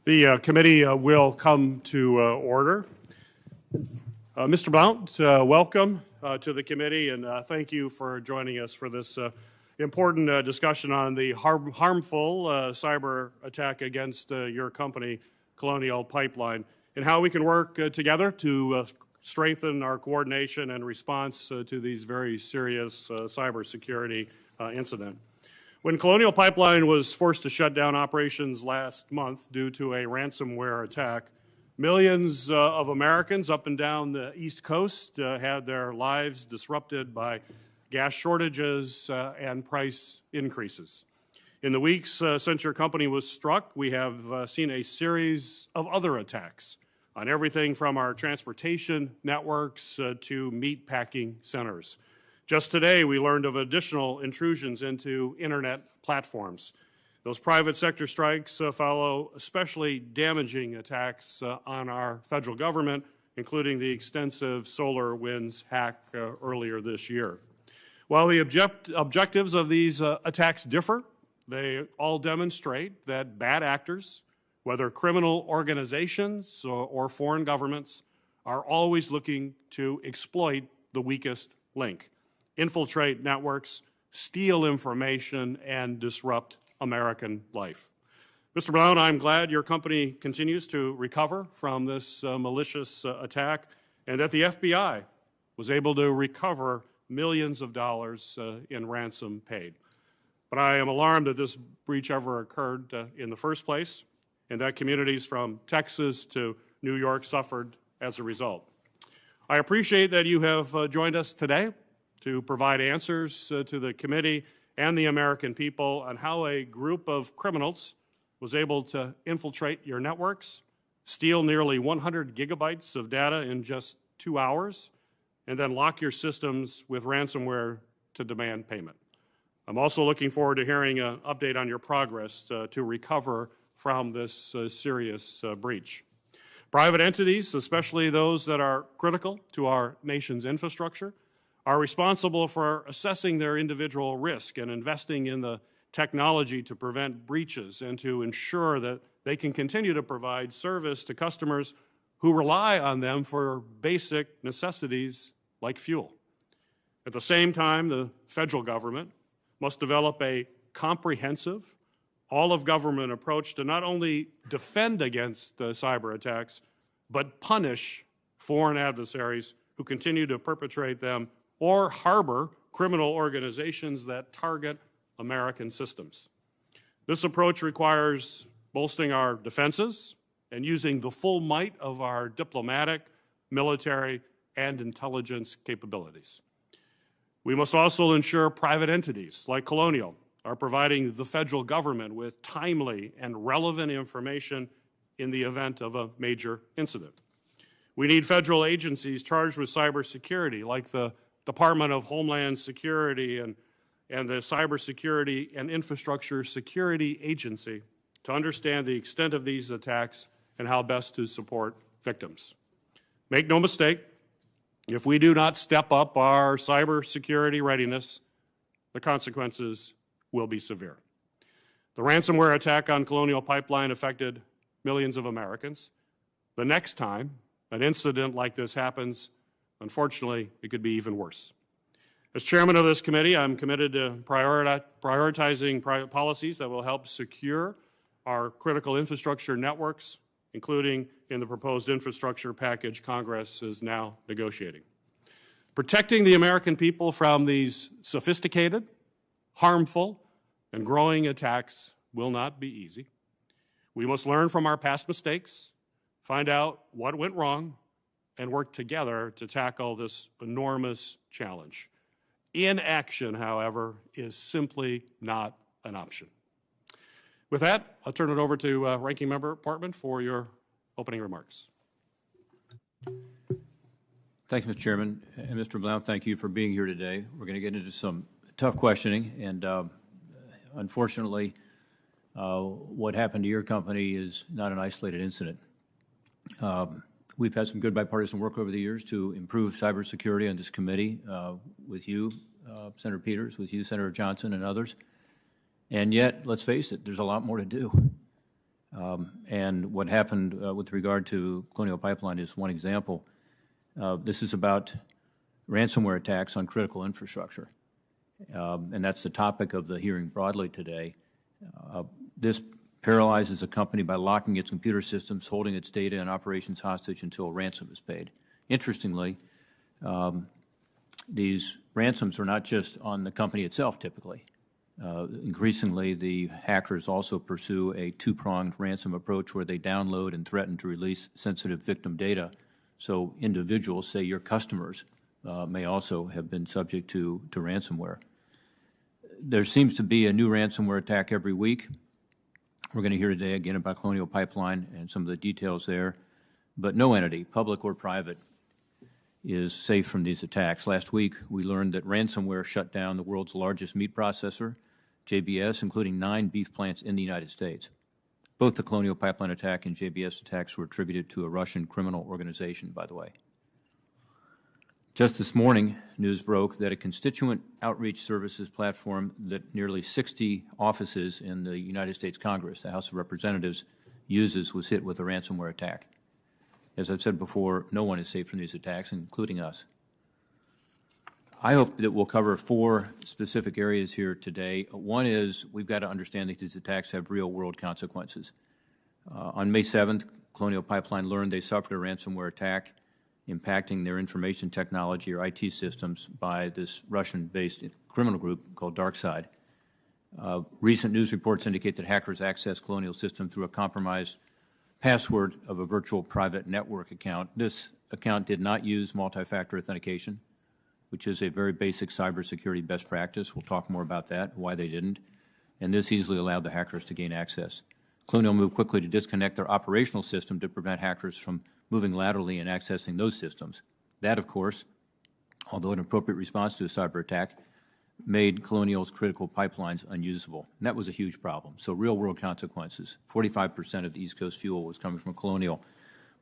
The committee will come to order. Mr. Blount, welcome to the committee, and thank you for joining us for this important discussion on the harmful cyber attack against your company, Colonial Pipeline, and how we can work together to strengthen our coordination and response to these very serious cybersecurity incident. When Colonial Pipeline was forced to shut down operations last month due to a ransomware attack, millions of Americans up and down the East Coast had their lives disrupted by gas shortages and price increases. In the weeks since your company was struck, we have seen a series of other attacks on everything from our transportation networks to meat packing centers. Just today, we learned of additional intrusions into internet platforms. Those private sector strikes follow especially damaging attacks on our federal government, including the extensive SolarWinds hack earlier this year. While the objectives of these attacks differ, they all demonstrate that bad actors, whether criminal organizations or foreign governments, are always looking to exploit the weakest link, infiltrate networks, steal information, and disrupt American life. Mr. Brown, I'm glad your company continues to recover from this malicious attack and that the FBI was able to recover millions of dollars in ransom paid. But I am alarmed that this breach ever occurred in the first place and that communities from Texas to New York suffered as a result. I appreciate that you have joined us today to provide answers to the committee and the American people on how a group of criminals was able to infiltrate your networks, steal nearly 100 gigabytes of data in just 2 hours, and then lock your systems with ransomware to demand payment. I'm also looking forward to hearing an update on your progress to recover from this serious breach. Private entities, especially those that are critical to our nation's infrastructure, are responsible for assessing their individual risk and investing in the technology to prevent breaches and to ensure that they can continue to provide service to customers who rely on them for basic necessities like fuel. At the same time, the federal government must develop a comprehensive, all-of-government approach to not only defend against cyber attacks, but punish foreign adversaries who continue to perpetrate them or harbor criminal organizations that target American systems. This approach requires bolstering our defenses and using the full might of our diplomatic, military, and intelligence capabilities. We must also ensure private entities like Colonial are providing the federal government with timely and relevant information in the event of a major incident. We need federal agencies charged with cybersecurity like the Department of Homeland Security and the Cybersecurity and Infrastructure Security Agency to understand the extent of these attacks and how best to support victims. Make no mistake, if we do not step up our cybersecurity readiness, the consequences will be severe. The ransomware attack on Colonial Pipeline affected millions of Americans. The next time an incident like this happens, unfortunately, it could be even worse. As chairman of this committee, I'm committed to prioritizing policies that will help secure our critical infrastructure networks, including in the proposed infrastructure package Congress is now negotiating. Protecting the American people from these sophisticated, harmful, and growing attacks will not be easy. We must learn from our past mistakes, find out what went wrong, and work together to tackle this enormous challenge. Inaction, however, is simply not an option. With that, I'll turn it over to Ranking Member Portman for your opening remarks. Thank you, Mr. Chairman. And Mr. Blount, thank you for being here today. We're going to get into some tough questioning, and unfortunately, what happened to your company is not an isolated incident. We've had some good bipartisan work over the years to improve cybersecurity on this committee with you, Senator Peters, with you, Senator Johnson, and others. And yet, let's face it, there's a lot more to do. And what happened with regard to Colonial Pipeline is one example. This is about ransomware attacks on critical infrastructure. And that's the topic of the hearing broadly today. This paralyzes a company by locking its computer systems, holding its data and operations hostage until ransom is paid. Interestingly, these ransoms are not just on the company itself typically. Increasingly, the hackers also pursue a two-pronged ransom approach where they download and threaten to release sensitive victim data. So individuals, say your customers, may also have been subject to ransomware. There seems to be a new ransomware attack every week. We're going to hear today again about Colonial Pipeline and some of the details there. But no entity, public or private, is safe from these attacks. Last week, we learned that ransomware shut down the world's largest meat processor, JBS, including 9 beef plants in the United States. Both the Colonial Pipeline attack and JBS attacks were attributed to a Russian criminal organization, by the way. Just this morning, news broke that a constituent outreach services platform that nearly 60 offices in the United States Congress, the House of Representatives, uses was hit with a ransomware attack. As I've said before, no one is safe from these attacks, including us. I hope that we'll cover 4 specific areas here today. One is we've got to understand that these attacks have real-world consequences. On May 7th, Colonial Pipeline learned they suffered a ransomware attack impacting their information technology or IT systems by this Russian-based criminal group called DarkSide. Recent news reports indicate that hackers accessed Colonial's system through a compromised password of a virtual private network account. This account did not use multi-factor authentication, which is a very basic cybersecurity best practice. We'll talk more about that, why they didn't. And this easily allowed the hackers to gain access. Colonial moved quickly to disconnect their operational system to prevent hackers from moving laterally and accessing those systems. That, of course, although an appropriate response to a cyber attack, made Colonial's critical pipelines unusable. And that was a huge problem. So real-world consequences. 45% of the East Coast fuel was coming from Colonial.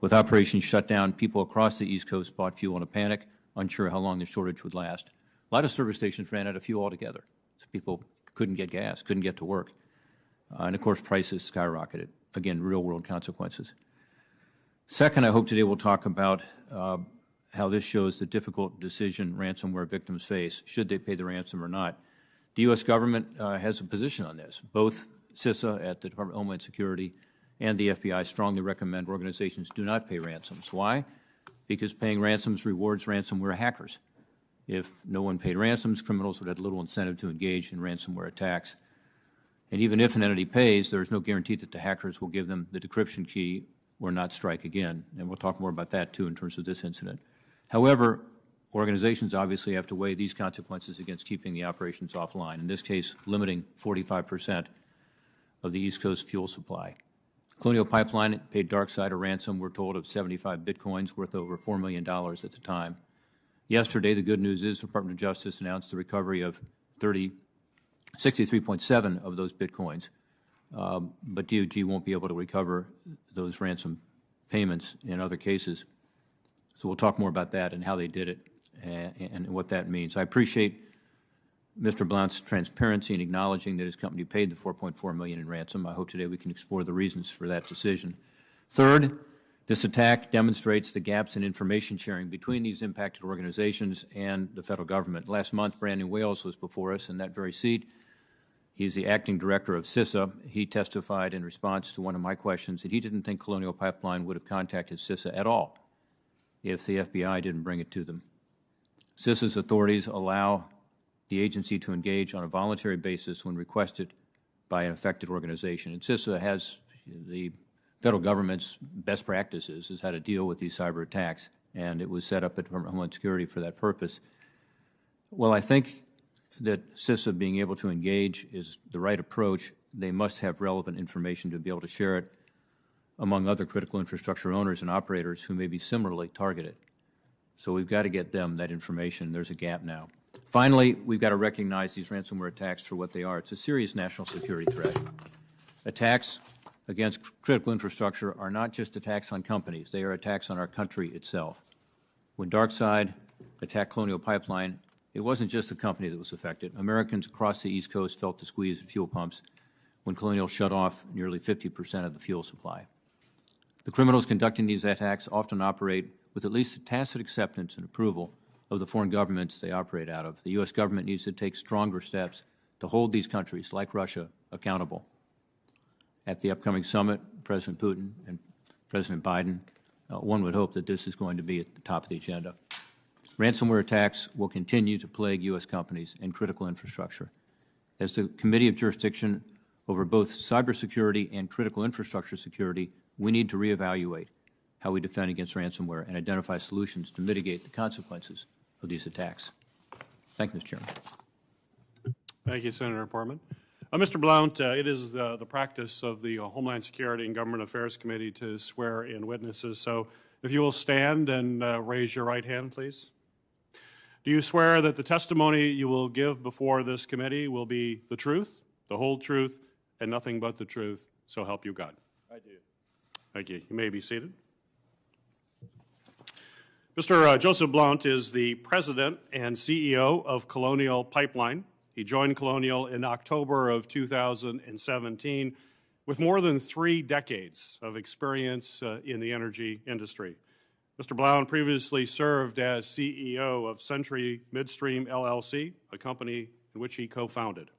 With operations shut down, people across the East Coast bought fuel in a panic, unsure how long the shortage would last. A lot of service stations ran out of fuel altogether. So people couldn't get gas, couldn't get to work. And of course, prices skyrocketed. Again, real-world consequences. Second, I hope today we'll talk about how this shows the difficult decision ransomware victims face, should they pay the ransom or not. The U.S. government has a position on this. Both CISA at the Department of Homeland Security and the FBI strongly recommend organizations do not pay ransoms. Why? Because paying ransoms rewards ransomware hackers. If no one paid ransoms, criminals would have little incentive to engage in ransomware attacks. And even if an entity pays, there is no guarantee that the hackers will give them the decryption key or not strike again. And we'll talk more about that, too, in terms of this incident. However, organizations obviously have to weigh these consequences against keeping the operations offline, in this case, limiting 45% of the East Coast fuel supply. Colonial Pipeline paid DarkSide a ransom, we're told, of 75 bitcoins worth over $4 million at the time. Yesterday, the good news is the Department of Justice announced the recovery of 63.7 of those bitcoins, but DOJ won't be able to recover those ransom payments in other cases. So we'll talk more about that and how they did it and what that means. I appreciate Mr. Blount's transparency in acknowledging that his company paid the $4.4 million in ransom. I hope today we can explore the reasons for that decision. Third, this attack demonstrates the gaps in information sharing between these impacted organizations and the federal government. Last month, Brandon Wales was before us in that very seat. He's the acting director of CISA. He testified in response to one of my questions that he didn't think Colonial Pipeline would have contacted CISA at all if the FBI didn't bring it to them. CISA's authorities allow the agency to engage on a voluntary basis when requested by an affected organization. And CISA has the federal government's best practices is how to deal with these cyber attacks, and it was set up at Department of Homeland Security for that purpose. Well, I think that CISA being able to engage is the right approach. They must have relevant information to be able to share it among other critical infrastructure owners and operators who may be similarly targeted. So we've got to get them that information. There's a gap now. Finally, we've got to recognize these ransomware attacks for what they are. It's a serious national security threat. Attacks against critical infrastructure are not just attacks on companies. They are attacks on our country itself. When DarkSide attacked Colonial Pipeline, it wasn't just the company that was affected. Americans across the East Coast felt the squeeze of fuel pumps when Colonial shut off nearly 50% of the fuel supply. The criminals conducting these attacks often operate with at least a tacit acceptance and approval of the foreign governments they operate out of. The U.S. government needs to take stronger steps to hold these countries, like Russia, accountable. At the upcoming summit, President Putin and President Biden, one would hope that this is going to be at the top of the agenda. Ransomware attacks will continue to plague U.S. companies and critical infrastructure. As the Committee of Jurisdiction over both cybersecurity and critical infrastructure security, we need to reevaluate how we defend against ransomware and identify solutions to mitigate the consequences of these attacks. Thank you, Mr. Chairman. Thank you, Senator Portman. Mr. Blount, it is the practice of the Homeland Security and Government Affairs Committee to swear in witnesses. So if you will stand and raise your right hand, please. Do you swear that the testimony you will give before this committee will be the truth, the whole truth, and nothing but the truth, so help you God? I do. Thank you. You may be seated. Mr. Joseph Blount is the president and CEO of Colonial Pipeline. He joined Colonial in October of 2017 with more than 3 decades of experience in the energy industry. Mr. Blount previously served as CEO of Century Midstream, LLC, a company in which he co-founded.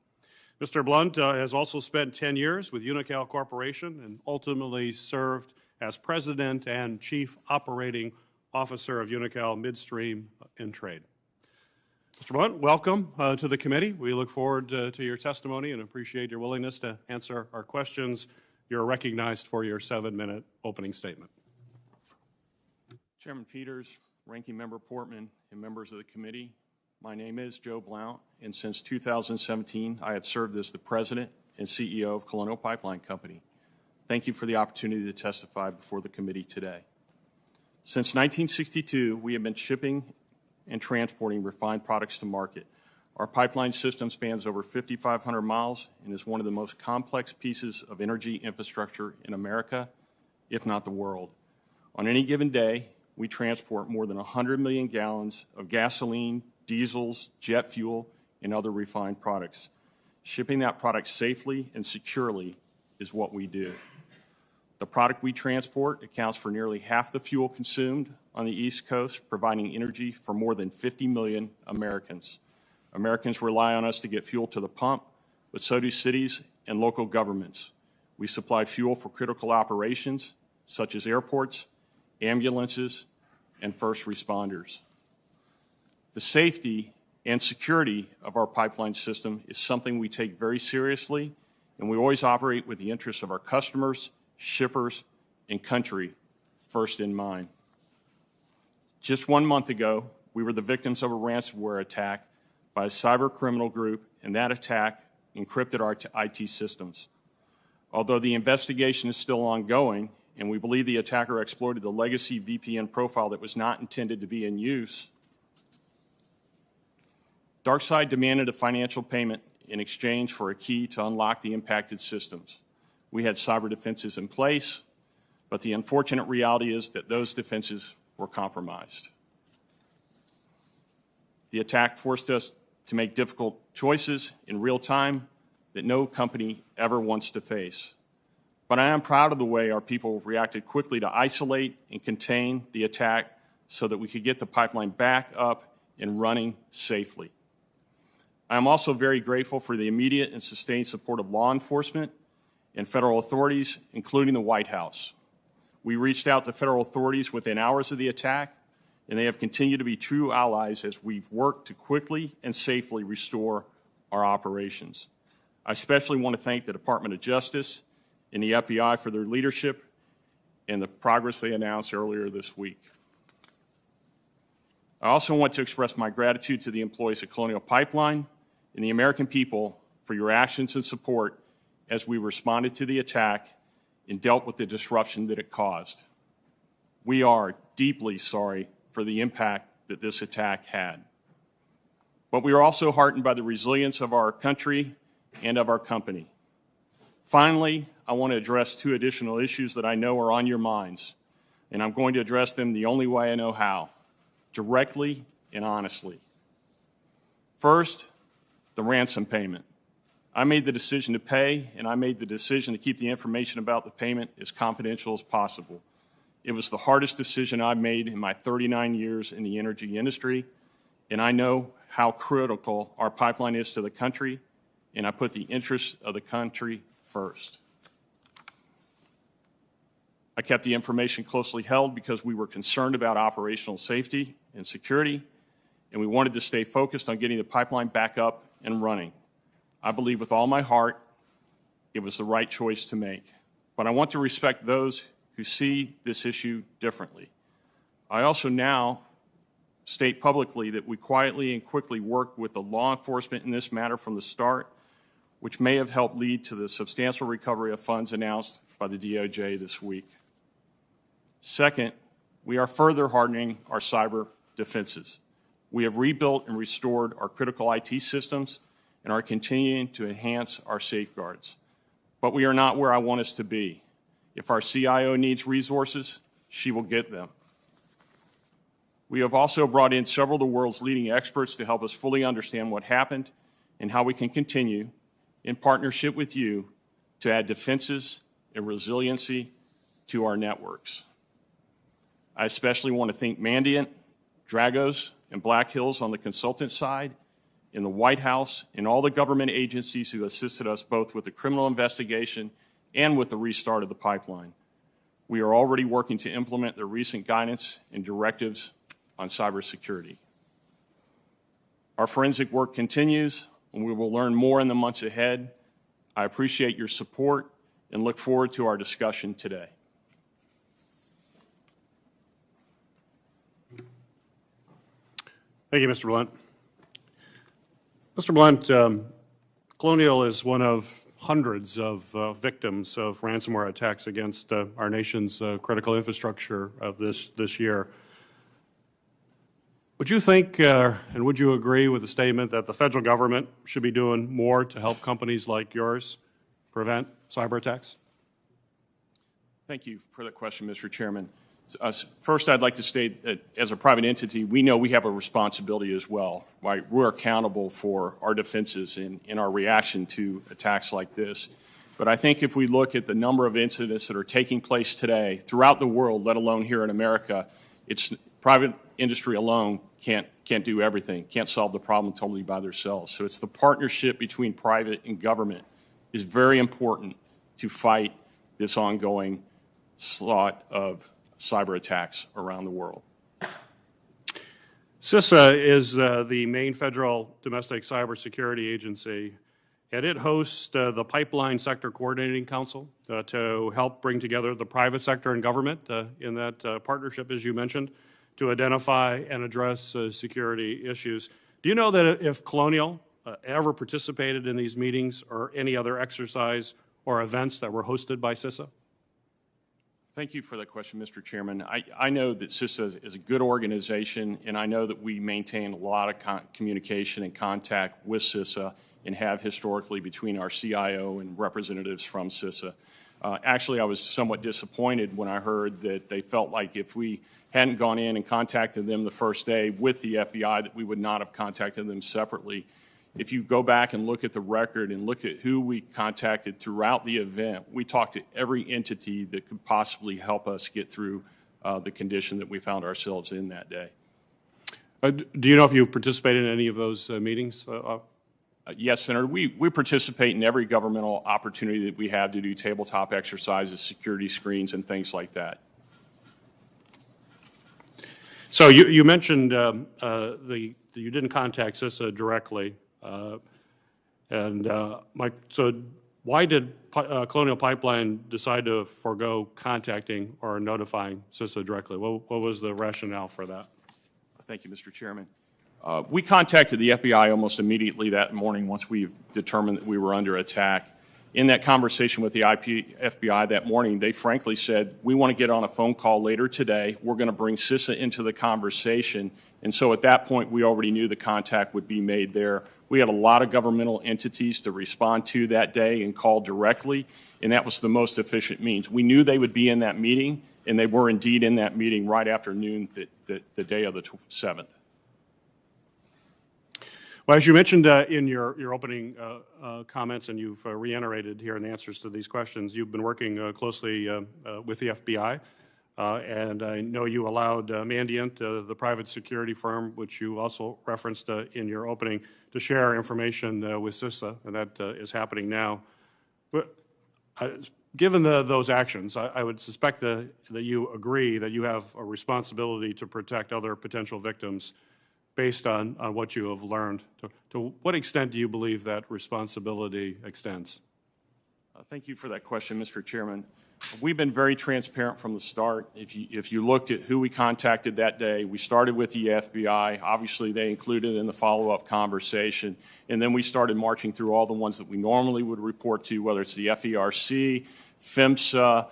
Mr. Blount has also spent 10 years with Unocal Corporation and ultimately served as president and chief operating officer of Unocal Midstream and Trade. Mr. Blount, welcome to the committee. We look forward to your testimony and appreciate your willingness to answer our questions. You're recognized for your 7-minute opening statement. Chairman Peters, Ranking Member Portman, and members of the committee, my name is Joe Blount, and since 2017, I have served as the President and CEO of Colonial Pipeline Company. Thank you for the opportunity to testify before the committee today. Since 1962, we have been shipping and transporting refined products to market. Our pipeline system spans over 5,500 miles and is one of the most complex pieces of energy infrastructure in America, if not the world. On any given day, we transport more than 100 million gallons of gasoline, diesels, jet fuel, and other refined products. Shipping that product safely and securely is what we do. The product we transport accounts for nearly half the fuel consumed on the East Coast, providing energy for more than 50 million Americans. Americans rely on us to get fuel to the pump, but so do cities and local governments. We supply fuel for critical operations, such as airports, ambulances, and first responders. The safety and security of our pipeline system is something we take very seriously, and we always operate with the interests of our customers, shippers, and country first in mind. Just 1 month ago, we were the victims of a ransomware attack by a cyber criminal group, and that attack encrypted our IT systems. Although the investigation is still ongoing, and we believe the attacker exploited the legacy VPN profile that was not intended to be in use, DarkSide demanded a financial payment in exchange for a key to unlock the impacted systems. We had cyber defenses in place, but the unfortunate reality is that those defenses were compromised. The attack forced us to make difficult choices in real time that no company ever wants to face. But I am proud of the way our people reacted quickly to isolate and contain the attack so that we could get the pipeline back up and running safely. I am also very grateful for the immediate and sustained support of law enforcement and federal authorities, including the White House. We reached out to federal authorities within hours of the attack, and they have continued to be true allies as we've worked to quickly and safely restore our operations. I especially want to thank the Department of Justice and the FBI for their leadership and the progress they announced earlier this week. I also want to express my gratitude to the employees of Colonial Pipeline and the American people for your actions and support as we responded to the attack and dealt with the disruption that it caused. We are deeply sorry for the impact that this attack had. But we are also heartened by the resilience of our country and of our company. Finally, I want to address 2 additional issues that I know are on your minds, and I'm going to address them the only way I know how, directly and honestly. First, the ransom payment. I made the decision to pay, and I made the decision to keep the information about the payment as confidential as possible. It was the hardest decision I've made in my 39 years in the energy industry, and I know how critical our pipeline is to the country, and I put the interests of the country first. I kept the information closely held because we were concerned about operational safety and security, and we wanted to stay focused on getting the pipeline back up and running. I believe with all my heart it was the right choice to make, but I want to respect those who see this issue differently. I also now state publicly that we quietly and quickly worked with the law enforcement in this matter from the start, which may have helped lead to the substantial recovery of funds announced by the DOJ this week. Second, we are further hardening our cyber defenses. We have rebuilt and restored our critical IT systems and are continuing to enhance our safeguards. But we are not where I want us to be. If our CIO needs resources, she will get them. We have also brought in several of the world's leading experts to help us fully understand what happened and how we can continue, in partnership with you, to add defenses and resiliency to our networks. I especially want to thank Mandiant, Dragos, and Black Hills on the consultant side, in the White House, and all the government agencies who assisted us both with the criminal investigation and with the restart of the pipeline. We are already working to implement the recent guidance and directives on cybersecurity. Our forensic work continues, and we will learn more in the months ahead. I appreciate your support and look forward to our discussion today. Thank you, Mr. Blunt. Mr. Blunt, Colonial is one of hundreds of victims of ransomware attacks against our nation's critical infrastructure of this year. Would you think, and would you agree with the statement that the federal government should be doing more to help companies like yours prevent cyber attacks? Thank you for that question, Mr. Chairman. First, I'd like to state that as a private entity, we know we have a responsibility as well. Right? We're accountable for our defenses in our reaction to attacks like this. But I think if we look at the number of incidents that are taking place today throughout the world, let alone here in America, it's private industry alone can't do everything, can't solve the problem totally by themselves. So it's the partnership between private and government is very important to fight this ongoing slaught of cyber attacks around the world. CISA is the main federal domestic cybersecurity agency, and it hosts the Pipeline Sector Coordinating Council to help bring together the private sector and government in that partnership, as you mentioned, to identify and address security issues. Do you know that if Colonial ever participated in these meetings or any other exercise or events that were hosted by CISA? Thank you for that question, Mr. Chairman. I know that CISA is a good organization, and I know that we maintain a lot of communication and contact with CISA and have historically between our CIO and representatives from CISA. Actually, I was somewhat disappointed when I heard that they felt like if we hadn't gone in and contacted them the first day with the FBI, that we would not have contacted them separately. If you go back and look at the record and look at who we contacted throughout the event, we talked to every entity that could possibly help us get through the condition that we found ourselves in that day. Do you know if you've participated in any of those meetings? Yes, Senator. We participate in every governmental opportunity that we have to do tabletop exercises, security screens, and things like that. So you mentioned you didn't contact CISA directly. So why did Colonial Pipeline decide to forego contacting or notifying CISA directly? What was the rationale for that? Thank you, Mr. Chairman. We contacted the FBI almost immediately that morning once we determined that we were under attack. In that conversation with the FBI that morning, they frankly said, we want to get on a phone call later today. We're going to bring CISA into the conversation. And so at that point, we already knew the contact would be made there. We had a lot of governmental entities to respond to that day and call directly, and that was the most efficient means. We knew they would be in that meeting, and they were indeed in that meeting right after noon the day of the 7th. Well, as you mentioned in your opening comments, and you've reiterated here in the answers to these questions, you've been working closely with the FBI, and I know you allowed Mandiant, the private security firm, which you also referenced in your opening, to share information with CISA, and that is happening now. But given those actions, I would suspect that you agree that you have a responsibility to protect other potential victims based on what you have learned. To what extent do you believe that responsibility extends? Thank you for that question, Mr. Chairman. We've been very transparent from the start. If you looked at who we contacted that day, we started with the FBI. Obviously, they included in the follow-up conversation. And then we started marching through all the ones that we normally would report to, whether it's the FERC, PHMSA,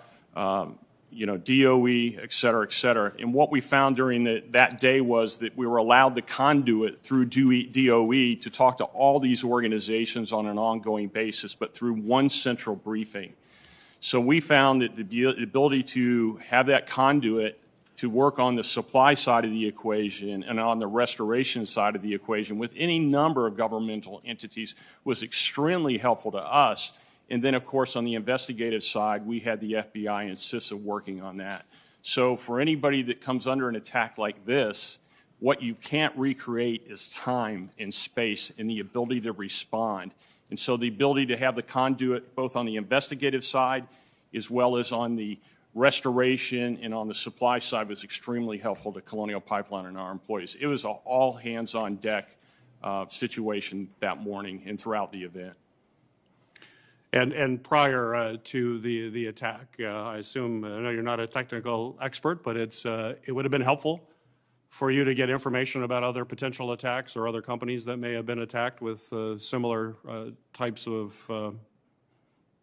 DOE, et cetera, et cetera. And what we found during that day was that we were allowed the conduit through DOE to talk to all these organizations on an ongoing basis, but through one central briefing. So we found that the ability to have that conduit to work on the supply side of the equation and on the restoration side of the equation with any number of governmental entities was extremely helpful to us. And then, of course, on the investigative side, we had the FBI and CISA working on that. So for anybody that comes under an attack like this, what you can't recreate is time and space and the ability to respond. And so the ability to have the conduit both on the investigative side as well as on the restoration and on the supply side was extremely helpful to Colonial Pipeline and our employees. It was an all hands on deck situation that morning and throughout the event. And prior to the attack, I assume, I know you're not a technical expert, but it would have been helpful for you to get information about other potential attacks or other companies that may have been attacked with similar types of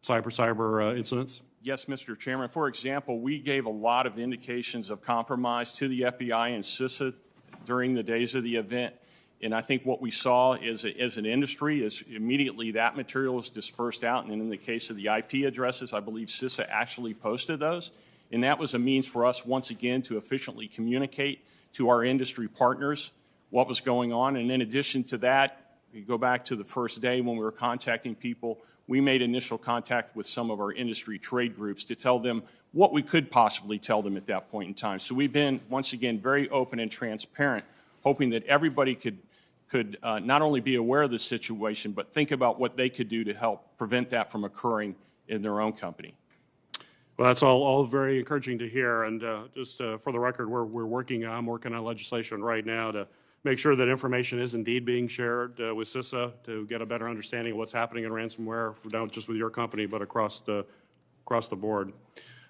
cyber incidents? Yes, Mr. Chairman. For example, we gave a lot of indications of compromise to the FBI and CISA during the days of the event. And I think what we saw is, as an industry is immediately that material was dispersed out. And in the case of the IP addresses, I believe CISA actually posted those. And that was a means for us, once again, to efficiently communicate to our industry partners what was going on. And in addition to that, you go back to the first day when we were contacting people, we made initial contact with some of our industry trade groups to tell them what we could possibly tell them at that point in time. So we've been, once again, very open and transparent, hoping that everybody could not only be aware of the situation, but think about what they could do to help prevent that from occurring in their own company. Well, that's all very encouraging to hear. And just for the record, I'm working on legislation right now to make sure that information is indeed being shared with CISA to get a better understanding of what's happening in ransomware, not just with your company, but across the board.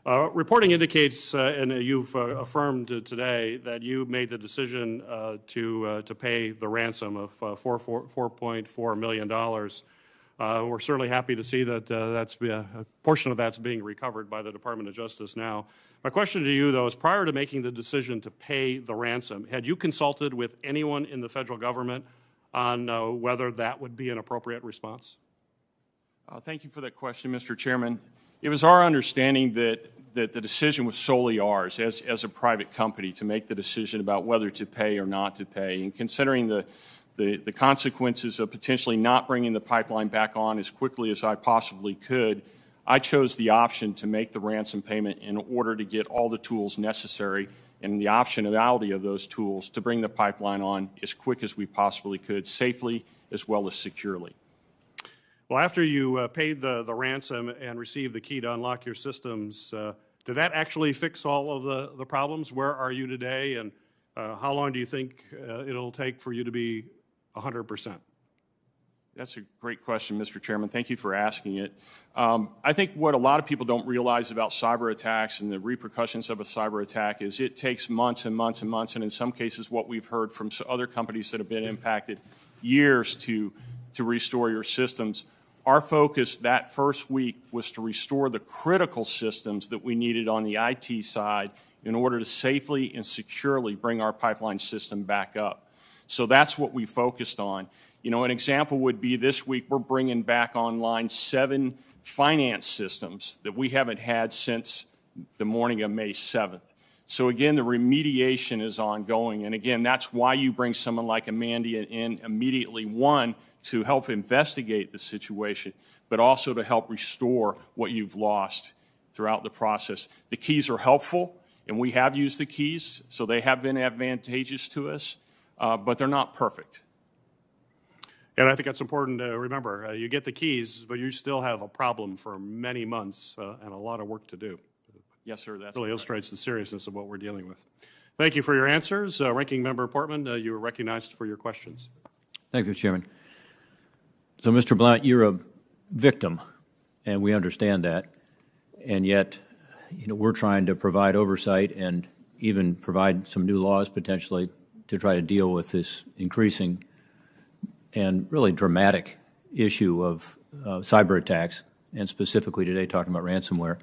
Reporting indicates, and you've affirmed today, that you made the decision to pay the ransom of $4.4 million. We're certainly happy to see that a portion of that's being recovered by the Department of Justice now. My question to you, though, is prior to making the decision to pay the ransom, had you consulted with anyone in the federal government on whether that would be an appropriate response? Thank you for that question, Mr. Chairman. It was our understanding that the decision was solely ours as a private company to make the decision about whether to pay or not to pay. And considering the consequences of potentially not bringing the pipeline back on as quickly as I possibly could, I chose the option to make the ransom payment in order to get all the tools necessary and the optionality of those tools to bring the pipeline on as quick as we possibly could, safely as well as securely. Well, after you paid the ransom and received the key to unlock your systems, did that actually fix all of the problems? Where are you today, and how long do you think it'll take for you to be 100%? That's a great question, Mr. Chairman. Thank you for asking it. I think what a lot of people don't realize about cyber attacks and the repercussions of a cyber attack is it takes months and months and months, and in some cases what we've heard from other companies that have been impacted, years to restore your systems. Our focus that first week was to restore the critical systems that we needed on the IT side in order to safely and securely bring our pipeline system back up. So that's what we focused on. You know, an example would be this week we're bringing back online 7 finance systems that we haven't had since the morning of May 7th. So again, the remediation is ongoing. And again, that's why you bring someone like Amanda in immediately, one, to help investigate the situation, but also to help restore what you've lost throughout the process. The keys are helpful, and we have used the keys, so they have been advantageous to us, but they're not perfect. And I think it's important to remember, you get the keys, but you still have a problem for many months and a lot of work to do. Yes, sir. That's really correct. illustrates the seriousness of what we're dealing with. Thank you for your answers. Ranking Member Portman, you are recognized for your questions. Thank you, Chairman. So, Mr. Blount, you're a victim, and we understand that. And yet, we're trying to provide oversight and even provide some new laws potentially to try to deal with this increasing and really dramatic issue of cyber attacks, and specifically today talking about ransomware.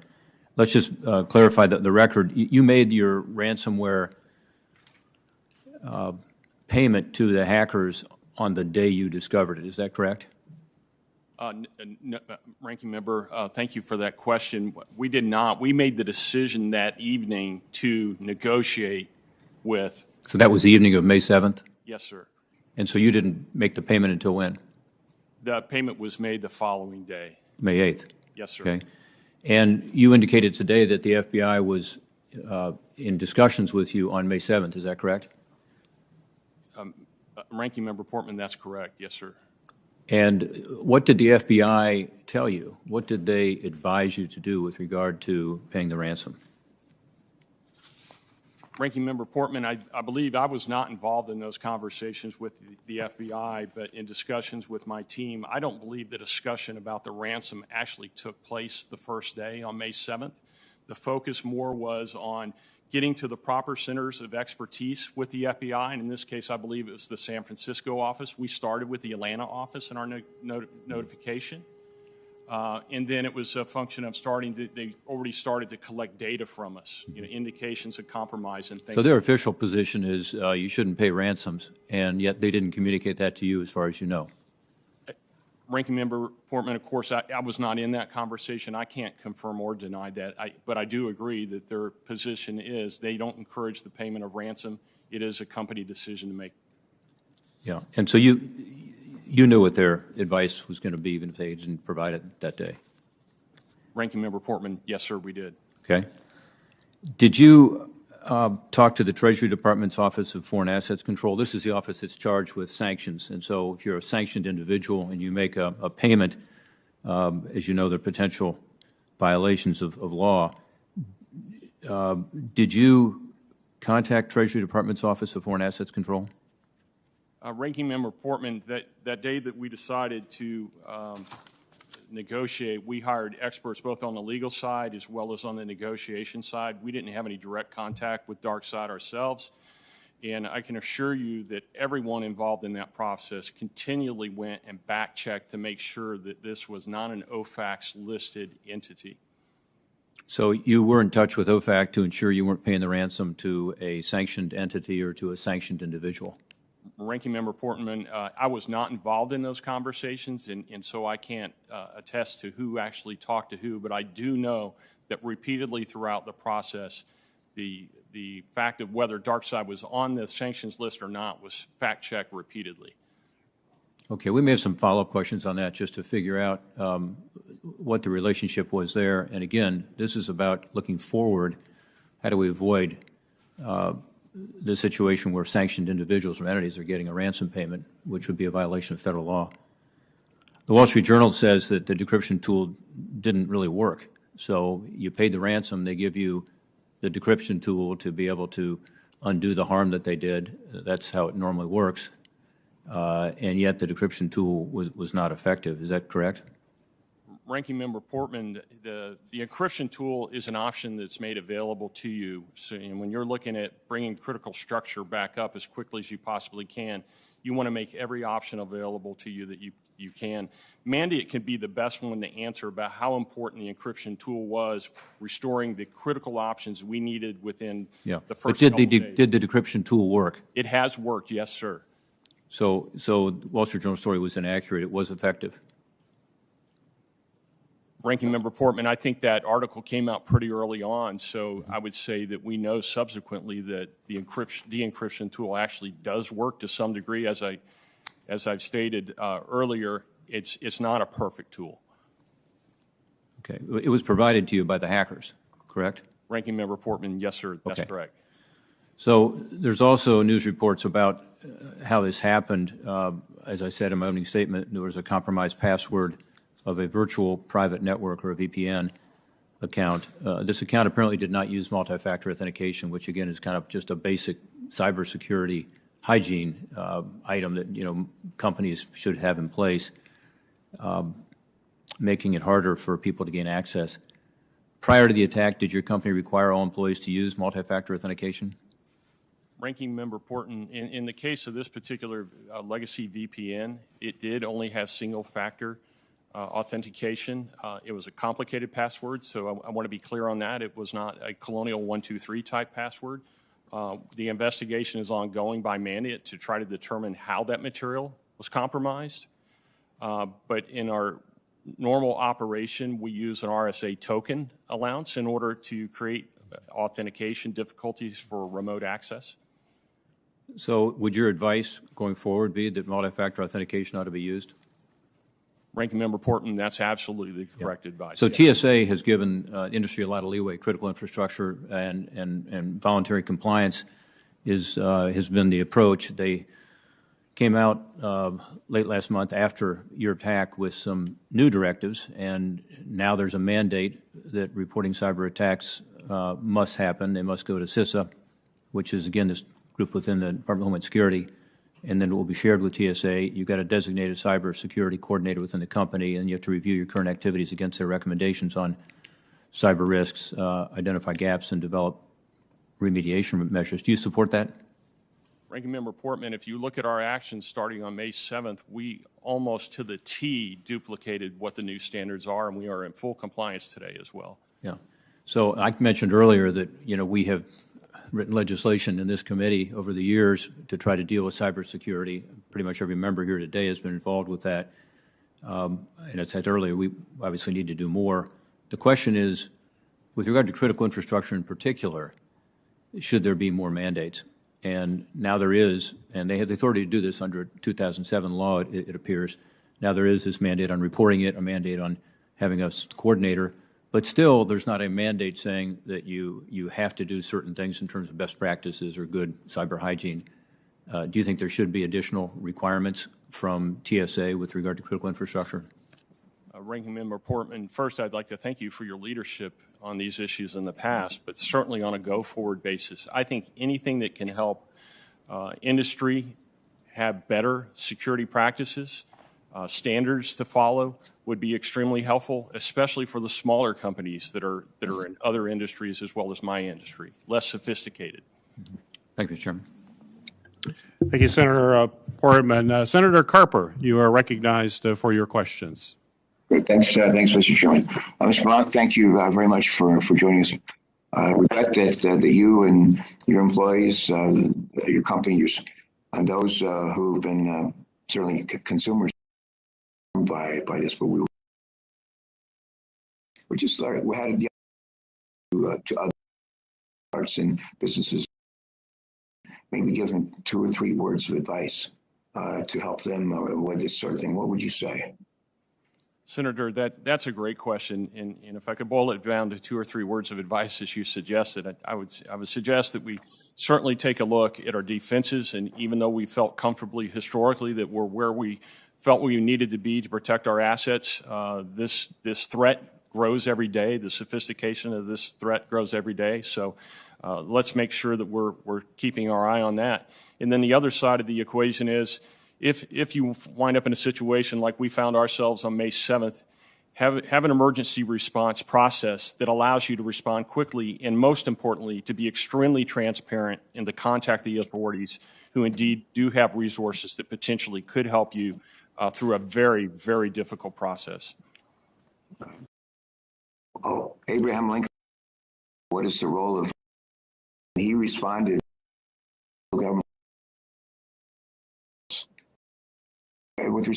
Let's just clarify the record. You made your ransomware payment to the hackers on the day you discovered it. Is that correct? Ranking Member, thank you for that question. We did not. We made the decision that evening to negotiate with. So that was the evening of May 7th? Yes, sir. And so you didn't make the payment until when? The payment was made the following day. May 8th? Yes, sir. Okay. And you indicated today that the FBI was in discussions with you on May 7th. Is that correct? Ranking Member Portman, that's correct. Yes, sir. And what did the FBI tell you? What did they advise you to do with regard to paying the ransom? Ranking Member Portman, I believe I was not involved in those conversations with the FBI, but in discussions with my team, I don't believe the discussion about the ransom actually took place the first day on May 7th. The focus more was on getting to the proper centers of expertise with the FBI, and in this case, I believe it was the San Francisco office. We started with the Atlanta office in our notification. And then it was a function of they already started to collect data from us, indications of compromise and things. So their official position is you shouldn't pay ransoms, and yet they didn't communicate that to you as far as you know. Ranking Member Portman, of course, I was not in that conversation. I can't confirm or deny that, but I do agree that their position is they don't encourage the payment of ransom. It is a company decision to make. Yeah, and so you knew what their advice was going to be, even if they didn't provide it that day. Ranking Member Portman, yes, sir, we did. Okay. Did you talk to the Treasury Department's Office of Foreign Assets Control? This is the office that's charged with sanctions. And so if you're a sanctioned individual and you make a payment, as you know, there are potential violations of law. Did you contact Treasury Department's Office of Foreign Assets Control? Ranking Member Portman, that day that we decided to negotiate, we hired experts both on the legal side as well as on the negotiation side. We didn't have any direct contact with DarkSide ourselves, and I can assure you that everyone involved in that process continually went and back-checked to make sure that this was not an OFAC-listed entity. So you were in touch with OFAC to ensure you weren't paying the ransom to a sanctioned entity or to a sanctioned individual? Ranking Member Portman, I was not involved in those conversations, and so I can't attest to who actually talked to who, but I do know that repeatedly throughout the process, the fact of whether DarkSide was on the sanctions list or not was fact-checked repeatedly. Okay, we may have some follow-up questions on that just to figure out what the relationship was there. And again, this is about looking forward. How do we avoid the situation where sanctioned individuals or entities are getting a ransom payment, which would be a violation of federal law? The Wall Street Journal says that the decryption tool didn't really work. So you paid the ransom, they give you the decryption tool to be able to undo the harm that they did. That's how it normally works. And yet the decryption tool was not effective. Is that correct? Ranking Member Portman, the encryption tool is an option that's made available to you. So when you're looking at bringing critical structure back up as quickly as you possibly can, you want to make every option available to you that you can. Mandy, it can be the best one to answer about how important the encryption tool was, restoring the critical options we needed within the first couple days. Did the decryption tool work? It has worked, yes, sir. So Wall Street Journal story was inaccurate. It was effective. Ranking Member Portman, I think that article came out pretty early on, so I would say that we know subsequently that the de-encryption tool actually does work to some degree. As I've stated earlier, it's not a perfect tool. Okay. It was provided to you by the hackers, correct? Ranking Member Portman, yes, sir, that's Okay. correct. So there's also news reports about how this happened. As I said in my opening statement, there was a compromised password of a virtual private network or a VPN account. This account apparently did not use multi-factor authentication, which again is kind of just a basic cybersecurity hygiene item that companies should have in place, making it harder for people to gain access. Prior to the attack, did your company require all employees to use multi-factor authentication? Ranking Member Portman, in the case of this particular legacy VPN, it did only have single-factor authentication. It was a complicated password, so I want to be clear on that. It was not a Colonial 123 type password. The investigation is ongoing by mandate to try to determine how that material was compromised. But in our normal operation, we use an RSA token allowance in order to create authentication difficulties for remote access. So would your advice going forward be that multi-factor authentication ought to be used? Ranking Member Portman, that's absolutely the correct advice. So yes. TSA has given industry a lot of leeway. Critical infrastructure and voluntary compliance has been the approach. They came out late last month after your attack with some new directives, and now there's a mandate that reporting cyber attacks must happen. They must go to CISA, which is, again, this group within the Department of Homeland Security, and then it will be shared with TSA. You've got a designated cybersecurity coordinator within the company, and you have to review your current activities against their recommendations on cyber risks, identify gaps, and develop remediation measures. Do you support that? Ranking Member Portman, if you look at our actions starting on May 7th, we almost to the T duplicated what the new standards are, and we are in full compliance today as well. Yeah. So I mentioned earlier that, we have written legislation in this committee over the years to try to deal with cybersecurity. Pretty much every member here today has been involved with that. And as I said earlier, we obviously need to do more. The question is, with regard to critical infrastructure in particular, should there be more mandates? And now there is, and they have the authority to do this under 2007 law, it appears. Now there is this mandate on reporting it, a mandate on having a coordinator, but still there's not a mandate saying that you have to do certain things in terms of best practices or good cyber hygiene. Do you think there should be additional requirements from TSA with regard to critical infrastructure? Ranking Member Portman, first I'd like to thank you for your leadership on these issues in the past, but certainly on a go-forward basis. I think anything that can help industry have better security practices, standards to follow would be extremely helpful, especially for the smaller companies that are in other industries as well as my industry, less sophisticated. Thank you, Mr. Chairman. Thank you, Senator Portman. Senator Carper, you are recognized for your questions. Great. Thanks, Mr. Chairman. Mr. Blount, thank you very much for joining us. Regret that you and your employees, your companies, and those who have been certainly consumers by this, but we just we had to other parts and businesses, maybe give them 2 or 3 words of advice to help them with this sort of thing. What would you say? Senator, that's a great question, and if I could boil it down to 2 or 3 words of advice, as you suggested, I would suggest that we certainly take a look at our defenses, and even though we felt comfortably historically that we're where we felt we needed to be to protect our assets, this threat grows every day. The sophistication of this threat grows every day. So let's make sure that we're keeping our eye on that. And then the other side of the equation is, if you wind up in a situation like we found ourselves on May 7th, have an emergency response process that allows you to respond quickly and, most importantly, to be extremely transparent and to contact the authorities who indeed do have resources that potentially could help you through a very, very difficult process. Oh, Abraham Lincoln, what is the role of, he responded, government with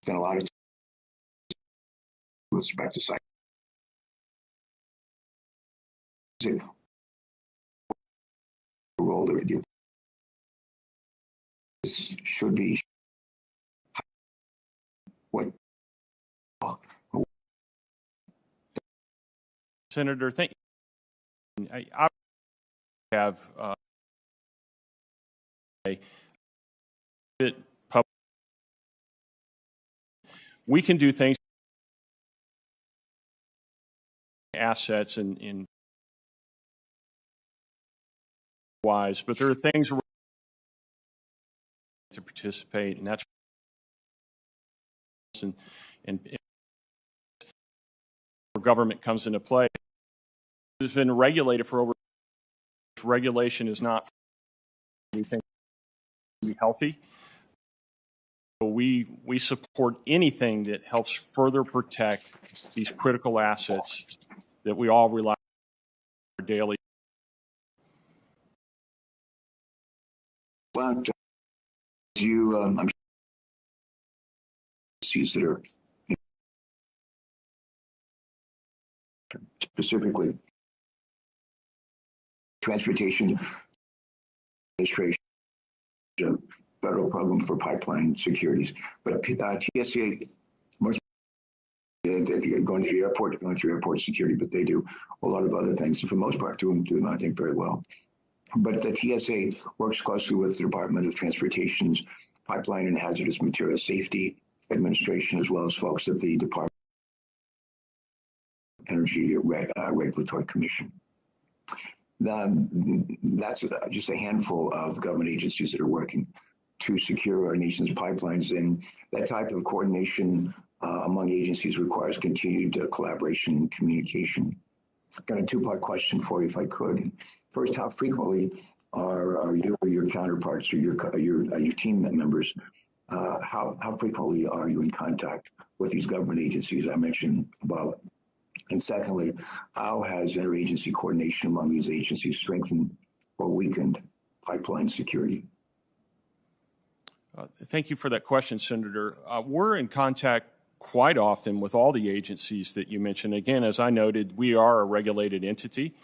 spent a lot of time with respect to cybersecurity. Role the should be what Senator, thank you. I have a bit public. We can do things, assets and wise, but there are things to participate, and that's and where government comes into play. It's been regulated for over. Regulation is not, we think, to be healthy. So we support anything that helps further protect these critical assets that we all rely on daily. Well, you, I'm sure that are specifically transportation administration, a federal program for pipeline securities, but TSA, most going through airport security, but they do a lot of other things. So for the most part, do them, I think, very well. But the TSA works closely with the Department of Transportation's Pipeline and Hazardous Materials Safety Administration, as well as folks at the Department of Energy Regulatory Commission. That's just a handful of government agencies that are working to secure our nation's pipelines, and that type of coordination among agencies requires continued collaboration and communication. I've got a two-part question for you, if I could. First, how frequently are you or your counterparts or your team members, how frequently are you in contact with these government agencies I mentioned above? And secondly, how has interagency coordination among these agencies strengthened or weakened pipeline security? Thank you for that question, Senator. We're in contact quite often with all the agencies that you mentioned. Again, as I noted, we are a regulated entity,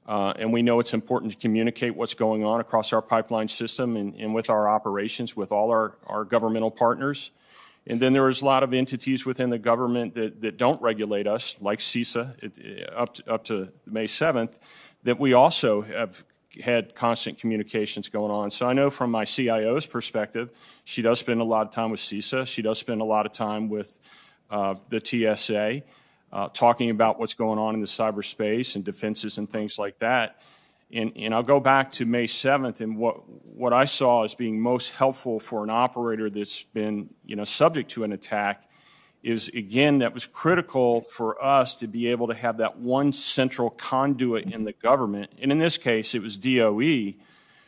and we know it's important to communicate what's going on across our pipeline system and with our operations, with all our governmental partners. And then there's a lot of entities within the government that don't regulate us, like CISA, up to May 7th, that we also have had constant communications going on. So I know from my CIO's perspective, she does spend a lot of time with CISA. She does spend a lot of time with the TSA, talking about what's going on in the cyberspace and defenses and things like that. And I'll go back to May 7th, and what I saw as being most helpful for an operator that's been, subject to an attack is, again, that was critical for us to be able to have that one central conduit in the government. And in this case, it was DOE,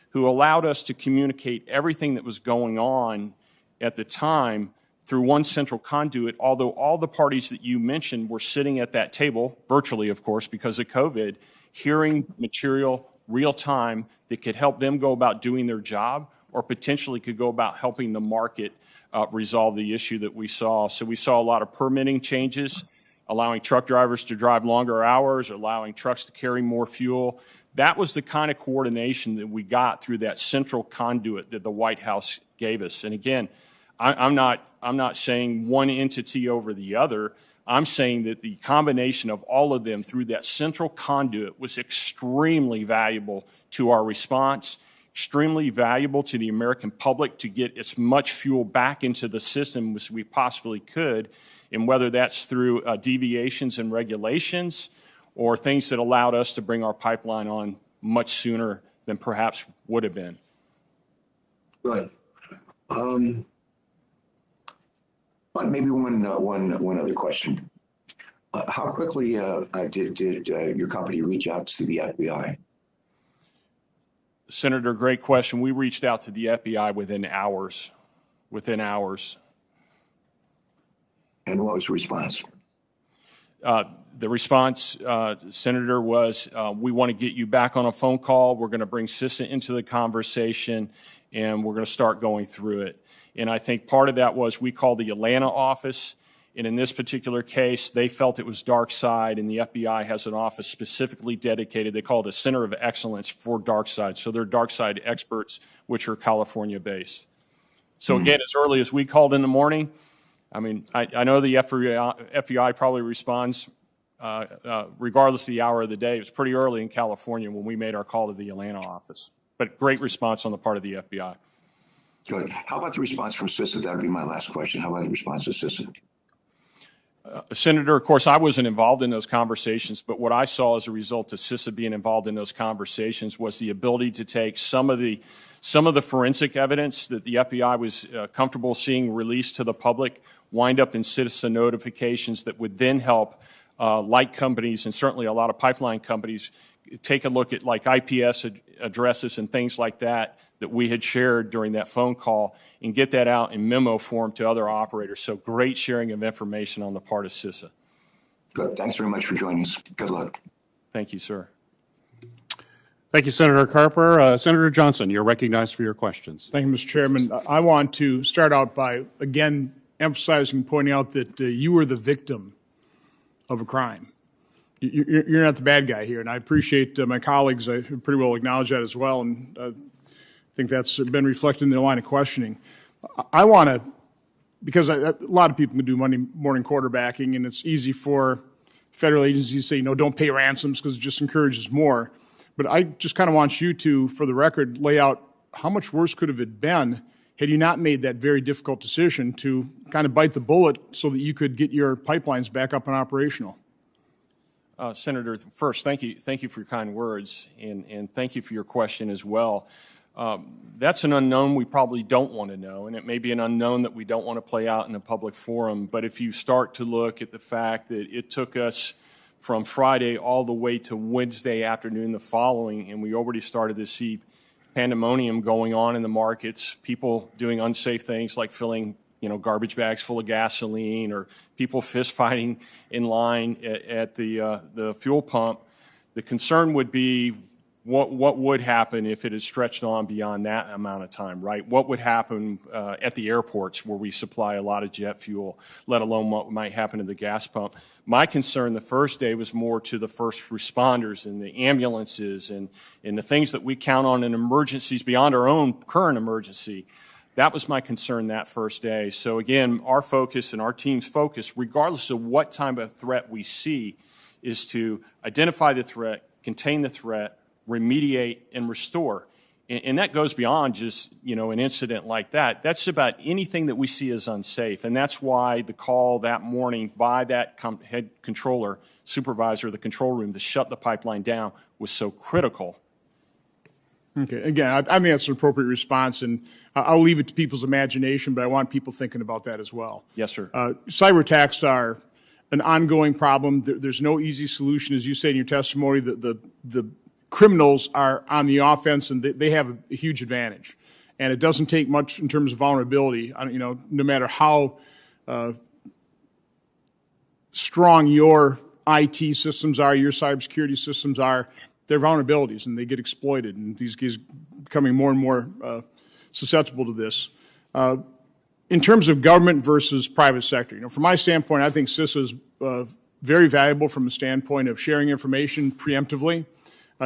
who allowed us to communicate everything that was going on at the time through one central conduit, although all the parties that you mentioned were sitting at that table, virtually, of course, because of COVID, hearing material real time that could help them go about doing their job, or potentially could go about helping the market resolve the issue that we saw. So we saw a lot of permitting changes, allowing truck drivers to drive longer hours, allowing trucks to carry more fuel. That was the kind of coordination that we got through that central conduit that the White House gave us. And again, I'm not saying one entity over the other. I'm saying that the combination of all of them through that central conduit was extremely valuable to our response, extremely valuable to the American public to get as much fuel back into the system as we possibly could, and whether that's through deviations in regulations or things that allowed us to bring our pipeline on much sooner than perhaps would have been. Good. Maybe one other question. How quickly did your company reach out to the FBI? Senator, great question. We reached out to the FBI within hours. And what was the response? The response, Senator, was we want to get you back on a phone call. We're going to bring CISA into the conversation, and we're going to start going through it. And I think part of that was we called the Atlanta office, and in this particular case, they felt it was dark side, and the FBI has an office specifically dedicated. They call it a Center of Excellence for dark side. So they're dark side experts, which are California-based. So again, as early as we called in the morning, I mean, I know the FBI probably responds regardless of the hour of the day. It was pretty early in California when we made our call to the Atlanta office, but great response on the part of the FBI. Good. How about the response from CISA? That would be my last question. How about the response to CISA? Senator, of course, I wasn't involved in those conversations, but what I saw as a result of CISA being involved in those conversations was the ability to take some of the forensic evidence that the FBI was comfortable seeing released to the public, wind up in CISA notifications that would then help light companies and certainly a lot of pipeline companies take a look at like IPS addresses and things like that we had shared during that phone call and get that out in memo form to other operators. So great sharing of information on the part of CISA. Good. Thanks very much for joining us. Good luck. Thank you, sir. Thank you, Senator Carper. Senator Johnson, you're recognized for your questions. Thank you, Mr. Chairman. I want to start out by, again, emphasizing and pointing out that you were the victim of a crime. You're not the bad guy here, and I appreciate my colleagues. I pretty well acknowledge that as well, and I think that's been reflected in their line of questioning. I want to, because a lot of people can do Monday morning quarterbacking, and it's easy for federal agencies to say, no, don't pay ransoms because it just encourages more. But I just kind of want you to, for the record, lay out how much worse could have it been had you not made that very difficult decision to kind of bite the bullet so that you could get your pipelines back up and operational. Senator, first, thank you for your kind words, and thank you for your question as well. That's an unknown we probably don't want to know, and it may be an unknown that we don't want to play out in a public forum. But if you start to look at the fact that it took us from Friday all the way to Wednesday afternoon the following, and we already started to see pandemonium going on in the markets, people doing unsafe things like filling garbage bags full of gasoline, or people fist fighting in line at the fuel pump. The concern would be what would happen if it had stretched on beyond that amount of time, right? What would happen at the airports where we supply a lot of jet fuel, let alone what might happen to the gas pump? My concern the first day was more to the first responders and the ambulances and the things that we count on in emergencies beyond our own current emergency. That was my concern that first day. So again, our focus and our team's focus, regardless of what type of threat we see, is to identify the threat, contain the threat, remediate, and restore. And that goes beyond just, an incident like that. That's about anything that we see as unsafe. And that's why the call that morning by that head controller, supervisor of the control room to shut the pipeline down was so critical. Okay. Again, I think that's an appropriate response, and I'll leave it to people's imagination, but I want people thinking about that as well. Yes, sir. Cyber attacks are an ongoing problem. There's no easy solution. As you say in your testimony, the criminals are on the offense, and they have a huge advantage. And it doesn't take much in terms of vulnerability. No matter how strong your IT systems are, your cybersecurity systems are, they're vulnerabilities, and they get exploited. And these guys are becoming more and more susceptible to this. In terms of government versus private sector, from my standpoint, I think CISA is very valuable from the standpoint of sharing information preemptively.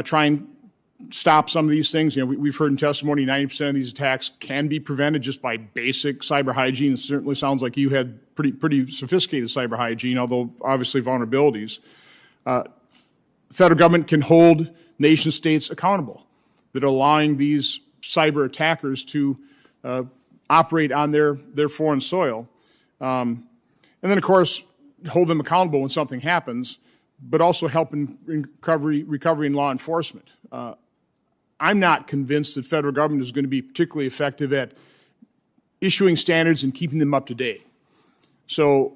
Try and stop some of these things. We've heard in testimony 90% of these attacks can be prevented just by basic cyber hygiene. It certainly sounds like you had pretty sophisticated cyber hygiene, although obviously vulnerabilities. The federal government can hold nation states accountable that are allowing these cyber attackers to operate on their foreign soil. And then, of course, hold them accountable when something happens, but also help in recovery and law enforcement. I'm not convinced that federal government is going to be particularly effective at issuing standards and keeping them up to date. So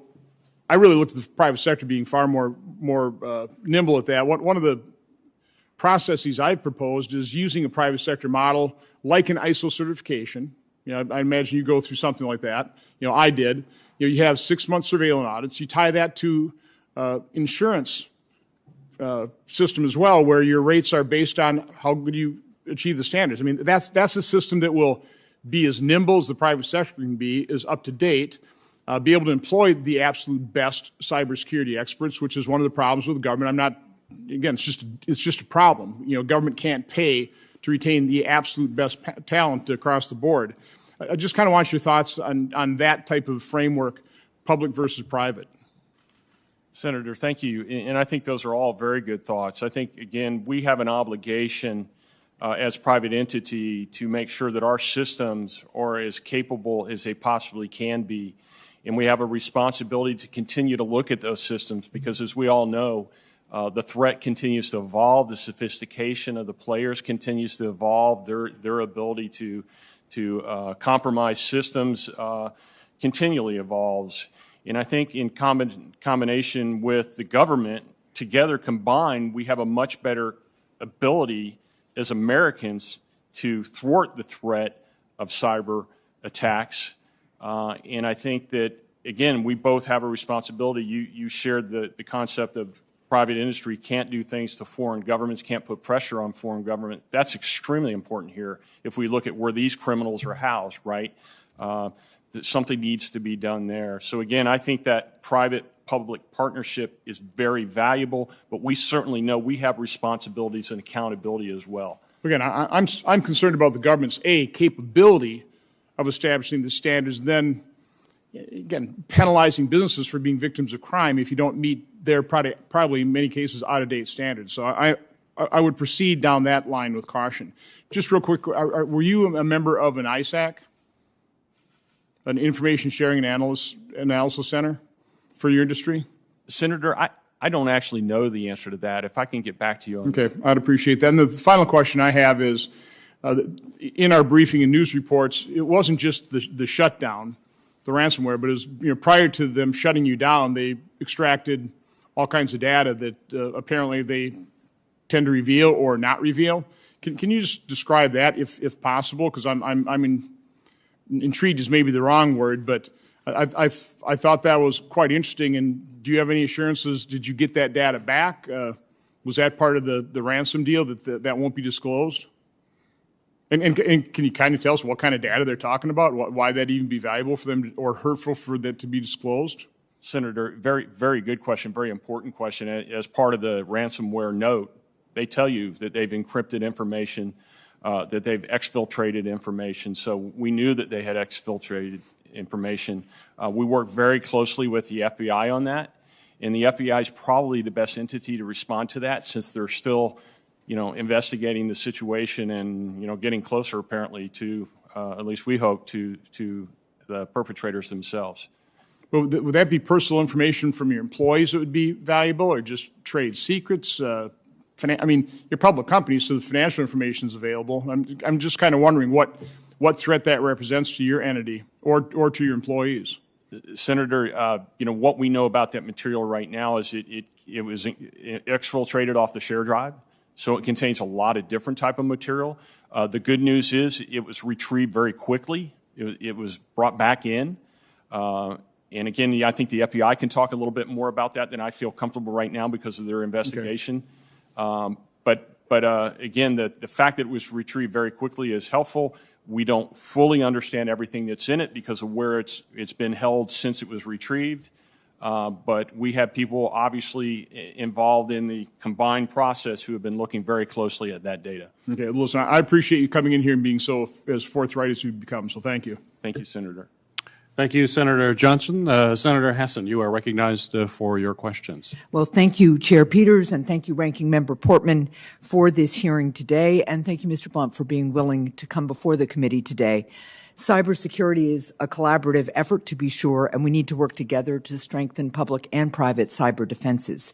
I really look at the private sector being far more nimble at that. One of the processes I've proposed is using a private sector model like an ISO certification. I imagine you go through something like that. I did. You have 6-month surveillance audits. You tie that to insurance system as well, where your rates are based on how good you achieve the standards. I mean, that's a system that will be as nimble as the private sector can be, is up to date, be able to employ the absolute best cybersecurity experts, which is one of the problems with the government. I'm not, again, it's just a problem. You know, government can't pay to retain the absolute best talent across the board. I just kind of want your thoughts on that type of framework, public versus private. Senator, thank you. And I think those are all very good thoughts. I think, again, we have an obligation as private entity to make sure that our systems are as capable as they possibly can be. And we have a responsibility to continue to look at those systems because, as we all know, the threat continues to evolve. The sophistication of the players continues to evolve. Their ability to compromise systems continually evolves. And I think in combination with the government, together combined, we have a much better ability as Americans to thwart the threat of cyber attacks. And I think that, again, we both have a responsibility. You shared the concept of private industry can't do things to foreign governments, can't put pressure on foreign governments. That's extremely important here if we look at where these criminals are housed, right? That something needs to be done there. So again, I think that private-public partnership is very valuable, but we certainly know we have responsibilities and accountability as well. Again, I'm concerned about the government's, capability of establishing the standards, then, again, penalizing businesses for being victims of crime if you don't meet their probably in many cases out-of-date standards. So I would proceed down that line with caution. Just real quick, were you a member of an ISAC, an Information Sharing and Analysis Center for your industry? Senator, I don't actually know the answer to that. If I can get back to you on that. Okay, I'd appreciate that. And the final question I have is, in our briefing and news reports, it wasn't just the shutdown, the ransomware, but it was, prior to them shutting you down, they extracted all kinds of data that apparently they tend to reveal or not reveal. Can you just describe that, if possible? Because intrigued is maybe the wrong word, but I thought that was quite interesting. And do you have any assurances? Did you get that data back? Was that part of the ransom deal that won't be disclosed? And can you kind of tell us what kind of data they're talking about? Why that'd even be valuable for them or hurtful for that to be disclosed? Senator, very, very good question, very important question. As part of the ransomware note, they tell you that they've encrypted information, that they've exfiltrated information. So we knew that they had exfiltrated information. We work very closely with the FBI on that, and the FBI is probably the best entity to respond to that since they're still, investigating the situation and, getting closer apparently to, at least we hope, to the perpetrators themselves. But would that be personal information from your employees that would be valuable, or just trade secrets? You're a public company, so the financial information is available. I'm just kind of wondering what threat that represents to your entity or to your employees. Senator, what we know about that material right now is it was exfiltrated off the share drive, so it contains a lot of different type of material. The good news is it was retrieved very quickly. It was brought back in. And again, I think the FBI can talk a little bit more about that than I feel comfortable right now because of their investigation. Okay. But again, the fact that it was retrieved very quickly is helpful. We don't fully understand everything that's in it because of where it's been held since it was retrieved. But we have people obviously involved in the combined process who have been looking very closely at that data. Okay, listen, I appreciate you coming in here and being so as forthright as you've become. So thank you. Thank you, Senator. Thank you, Senator Johnson. Senator Hassan, you are recognized for your questions. Well, thank you, Chair Peters, and thank you, Ranking Member Portman, for this hearing today. And thank you, Mr. Blunt, for being willing to come before the committee today. Cybersecurity is a collaborative effort, to be sure, and we need to work together to strengthen public and private cyber defenses.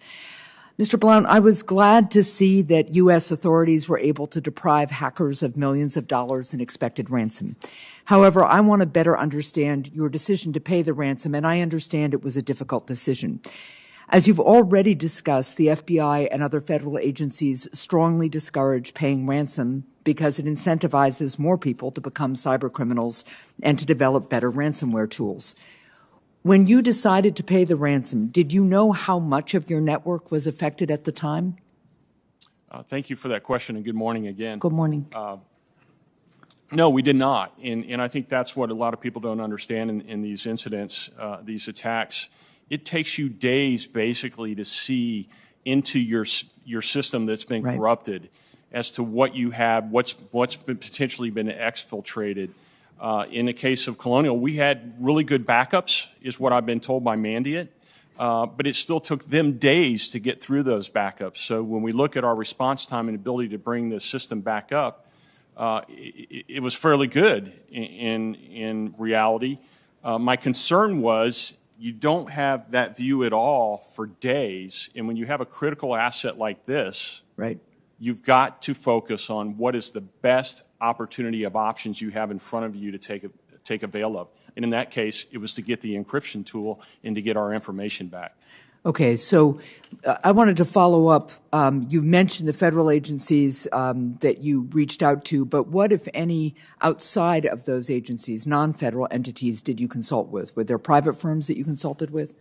Mr. Blount, I was glad to see that U.S. authorities were able to deprive hackers of millions of dollars in expected ransom. However, I want to better understand your decision to pay the ransom, and I understand it was a difficult decision. As you've already discussed, the FBI and other federal agencies strongly discourage paying ransom because it incentivizes more people to become cyber criminals and to develop better ransomware tools. When you decided to pay the ransom, did you know how much of your network was affected at the time? Thank you for that question, and good morning again. Good morning. No, we did not. And I think that's what a lot of people don't understand in these incidents, these attacks. It takes you days basically to see into your system that's been Right. corrupted as to what you have, what's been potentially been exfiltrated. In the case of Colonial, we had really good backups, is what I've been told by Mandiant. But it still took them days to get through those backups. So when we look at our response time and ability to bring the system back up, it was fairly good in reality. My concern was you don't have that view at all for days, and when you have a critical asset like this, Right. you've got to focus on what is the best opportunity of options you have in front of you to take avail of. And in that case, it was to get the encryption tool and to get our information back. Okay, so I wanted to follow up. You mentioned the federal agencies that you reached out to, but what, if any, outside of those agencies, non-federal entities, did you consult with? Were there private firms that you consulted with?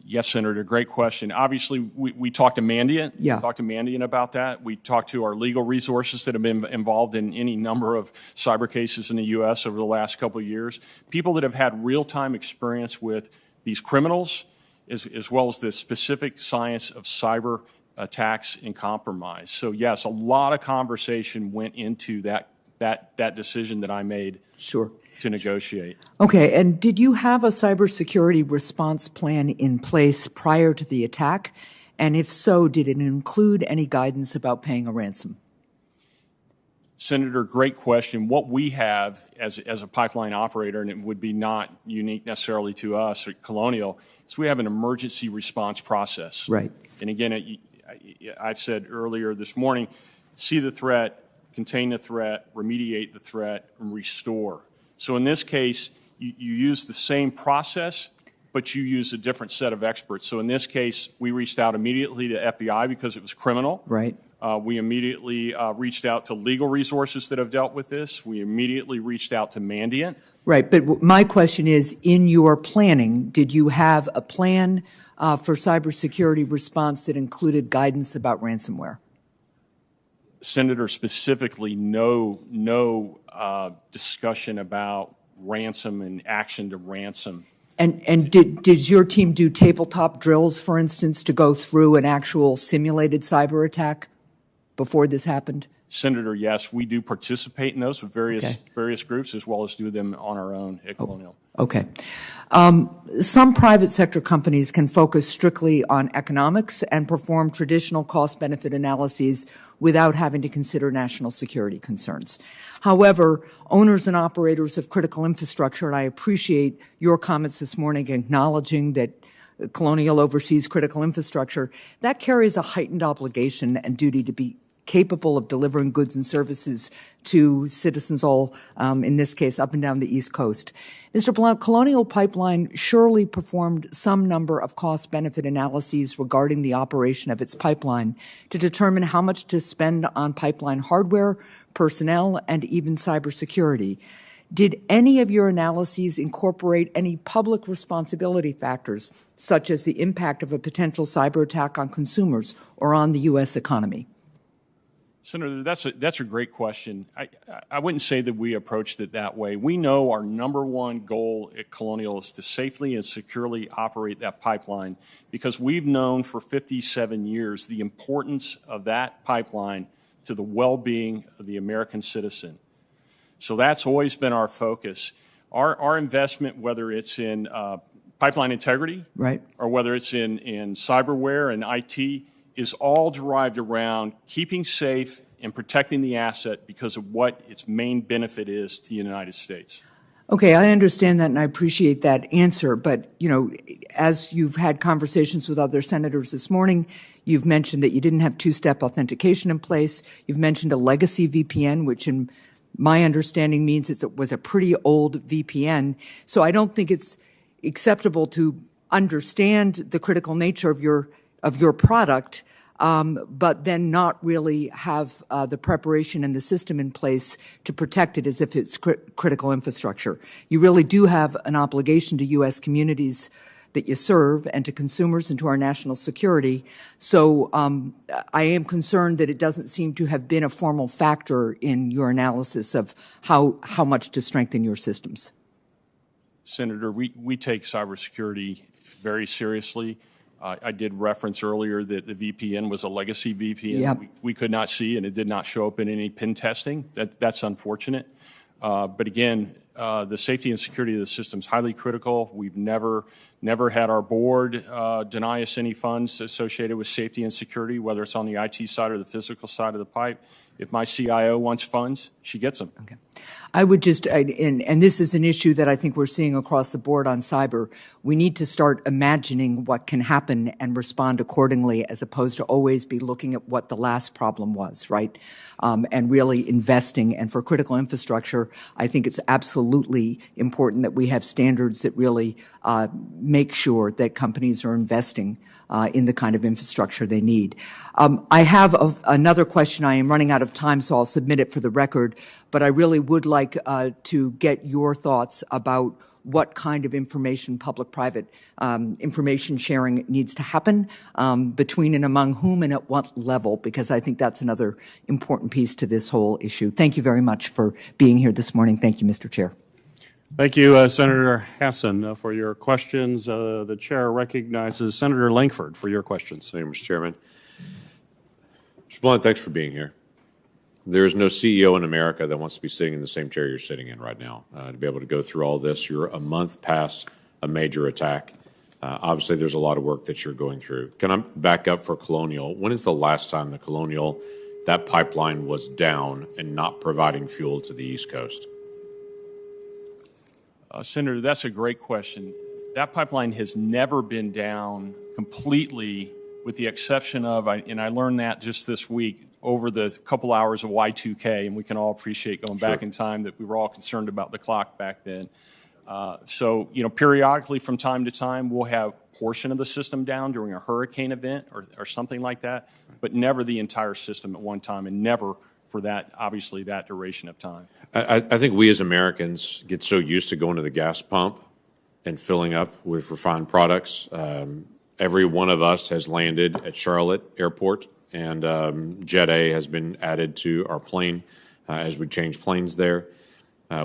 Yes, Senator, great question. Obviously, we talked to Mandiant. Yeah. We talked to Mandiant about that. We talked to our legal resources that have been involved in any number of cyber cases in the U.S. over the last couple of years, people that have had real-time experience with these criminals, as well as the specific science of cyber attacks and compromise. So yes, a lot of conversation went into that decision that I made. Sure. To negotiate. Okay, and did you have a cybersecurity response plan in place prior to the attack? And if so, did it include any guidance about paying a ransom? Senator, great question. What we have as a pipeline operator, and it would be not unique necessarily to us at Colonial, is we have an emergency response process. Right. And again, I've said earlier this morning, see the threat, contain the threat, remediate the threat, and restore. So in this case, you use the same process, but you use a different set of experts. So in this case, we reached out immediately to FBI because it was criminal. Right. We immediately reached out to legal resources that have dealt with this. We immediately reached out to Mandiant. Right, but my question is, in your planning, did you have a plan for cybersecurity response that included guidance about ransomware? Senator, specifically, no discussion about ransom and action to ransom. And did your team do tabletop drills, for instance, to go through an actual simulated cyber attack before this happened? Senator, yes, we do participate in those with various groups, as well as do them on our own at Colonial. Okay. Some private sector companies can focus strictly on economics and perform traditional cost-benefit analyses without having to consider national security concerns. However, owners and operators of critical infrastructure, and I appreciate your comments this morning acknowledging that Colonial oversees critical infrastructure, that carries a heightened obligation and duty to be capable of delivering goods and services to citizens all, in this case, up and down the East Coast. Mr. Blount, Colonial Pipeline surely performed some number of cost-benefit analyses regarding the operation of its pipeline to determine how much to spend on pipeline hardware, personnel, and even cybersecurity. Did any of your analyses incorporate any public responsibility factors, such as the impact of a potential cyber attack on consumers or on the U.S. economy? Senator, that's a great question. I wouldn't say that we approached it that way. We know our number one goal at Colonial is to safely and securely operate that pipeline because we've known for 57 years the importance of that pipeline to the well-being of the American citizen. So that's always been our focus. Our investment, whether it's in pipeline integrity, right, or whether it's in cyberware and IT, is all derived around keeping safe and protecting the asset because of what its main benefit is to the United States. Okay, I understand that and I appreciate that answer, but, you know, as you've had conversations with other senators this morning, you've mentioned that you didn't have two-step authentication in place. You've mentioned a legacy VPN, which in my understanding means it was a pretty old VPN. So I don't think it's acceptable to understand the critical nature of your product, but then not really have the preparation and the system in place to protect it as if it's critical infrastructure. You really do have an obligation to U.S. communities that you serve and to consumers and to our national security. So I am concerned that it doesn't seem to have been a formal factor in your analysis of how much to strengthen your systems. Senator, we take cybersecurity very seriously. I did reference earlier that the VPN was a legacy VPN. Yep. We could not see, and it did not show up in any pen testing. That's unfortunate. But again, the safety and security of the system is highly critical. We've never had our board deny us any funds associated with safety and security, whether it's on the IT side or the physical side of the pipe. If my CIO wants funds, she gets them. Okay. I would just, and this is an issue that I think we're seeing across the board on cyber, we need to start imagining what can happen and respond accordingly as opposed to always be looking at what the last problem was, right? And really investing. And for critical infrastructure, I think it's absolutely important that we have standards that really make sure that companies are investing in the kind of infrastructure they need. I have another question. I am running out of time, so I'll submit it for the record, but I really would like to get your thoughts about what kind of information, public-private information sharing needs to happen, between and among whom and at what level, because I think that's another important piece to this whole issue. Thank you very much for being here this morning. Thank you, Mr. Chair. Thank you, Senator Hassan, for your questions. The chair recognizes Senator Langford for your questions. Thank you, Mr. Chairman. Mr. Blunt, thanks for being here. There is no CEO in America that wants to be sitting in the same chair you're sitting in right now. To be able to go through all this, you're a month past a major attack. Obviously, there's a lot of work that you're going through. Can I back up for Colonial? When is the last time the Colonial, that pipeline was down and not providing fuel to the East Coast? Senator, that's a great question. That pipeline has never been down completely, with the exception of, and I learned that just this week, over the couple hours of Y2K, and we can all appreciate going back in time that we were all concerned about the clock back then. So, periodically from time to time, we'll have a portion of the system down during a hurricane event or something like that, but never the entire system at one time, and never for that, obviously, that duration of time. I think we as Americans get so used to going to the gas pump and filling up with refined products. Every one of us has landed at Charlotte Airport, and Jet A has been added to our plane as we change planes there.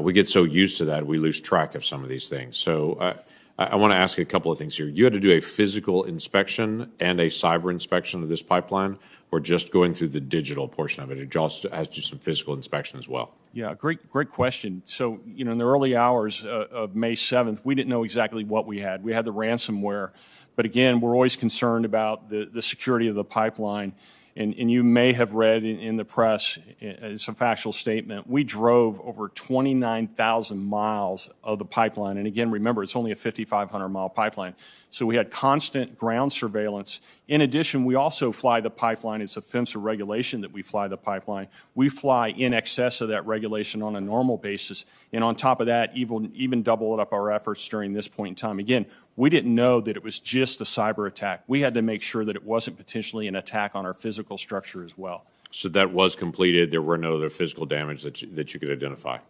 We get so used to that, we lose track of some of these things. So I want to ask a couple of things here. You had to do a physical inspection and a cyber inspection of this pipeline, or just going through the digital portion of it? It also has to do some physical inspection as well. Yeah, great question. So, in the early hours of May 7th, we didn't know exactly what we had. We had the ransomware. But again, we're always concerned about the security of the pipeline. And you may have read in the press, it's a factual statement, we drove over 29,000 miles of the pipeline. And again, remember, it's only a 5,500-mile pipeline. So we had constant ground surveillance. In addition, we also fly the pipeline. It's a PHMSA regulation that we fly the pipeline. We fly in excess of that regulation on a normal basis. And on top of that, even double up our efforts during this point in time. Again, we didn't know that it was just a cyber attack. We had to make sure that it wasn't potentially an attack on our physical structure as well. So that was completed. There were no other physical damage that you could identify.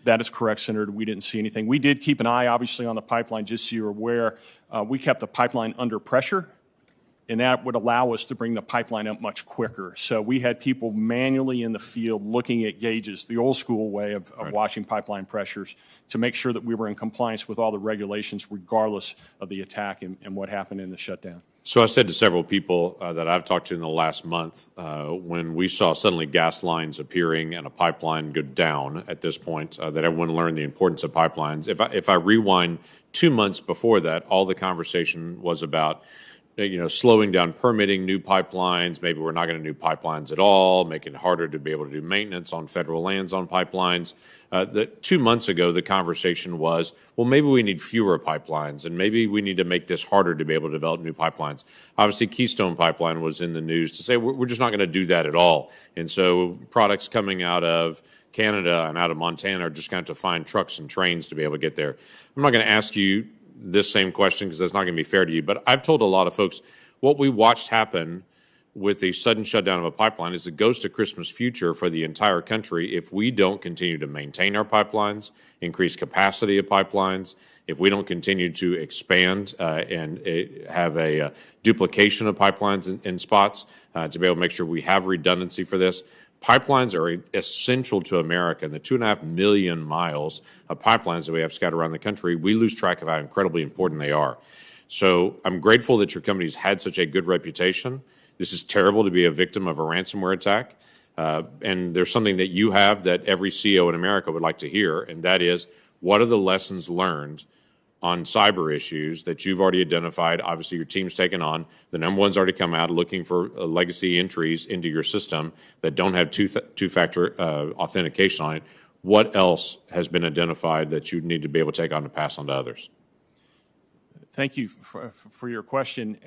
That is correct, Senator. We didn't see anything. We did keep an eye, obviously, on the pipeline, just so you're aware. We kept the pipeline under pressure, and that would allow us to bring the pipeline up much quicker. So we had people manually in the field looking at gauges, the old school way of watching pipeline pressures, to make sure that we were in compliance with all the regulations regardless of the attack and what happened in the shutdown. So I said to several people that I've talked to in the last month, when we saw suddenly gas lines appearing and a pipeline go down at this point, that everyone learned the importance of pipelines. If I rewind 2 months before that, all the conversation was about slowing down permitting new pipelines. Maybe we're not going to do pipelines at all, making it harder to be able to do maintenance on federal lands on pipelines. 2 months ago, the conversation was, well, maybe we need fewer pipelines, and maybe we need to make this harder to be able to develop new pipelines. Obviously, Keystone Pipeline was in the news to say we're just not going to do that at all. And so products coming out of Canada and out of Montana are just going to have to find trucks and trains to be able to get there. I'm not going to ask you this same question because that's not going to be fair to you, but I've told a lot of folks what we watched happen with a sudden shutdown of a pipeline is a ghost of Christmas future for the entire country if we don't continue to maintain our pipelines, increase capacity of pipelines, if we don't continue to expand and have a duplication of pipelines in spots to be able to make sure we have redundancy for this. Pipelines are essential to America, and the 2.5 million miles of pipelines that we have scattered around the country, we lose track of how incredibly important they are. So I'm grateful that your company's had such a good reputation. This is terrible to be a victim of a ransomware attack. And there's something that you have that every CEO in America would like to hear, and that is, what are the lessons learned on cyber issues that you've already identified? Obviously, your team's taken on. The number one's already come out looking for legacy entries into your system that don't have two-factor authentication on it. What else has been identified that you need to be able to take on to pass on to others? Thank you for your question.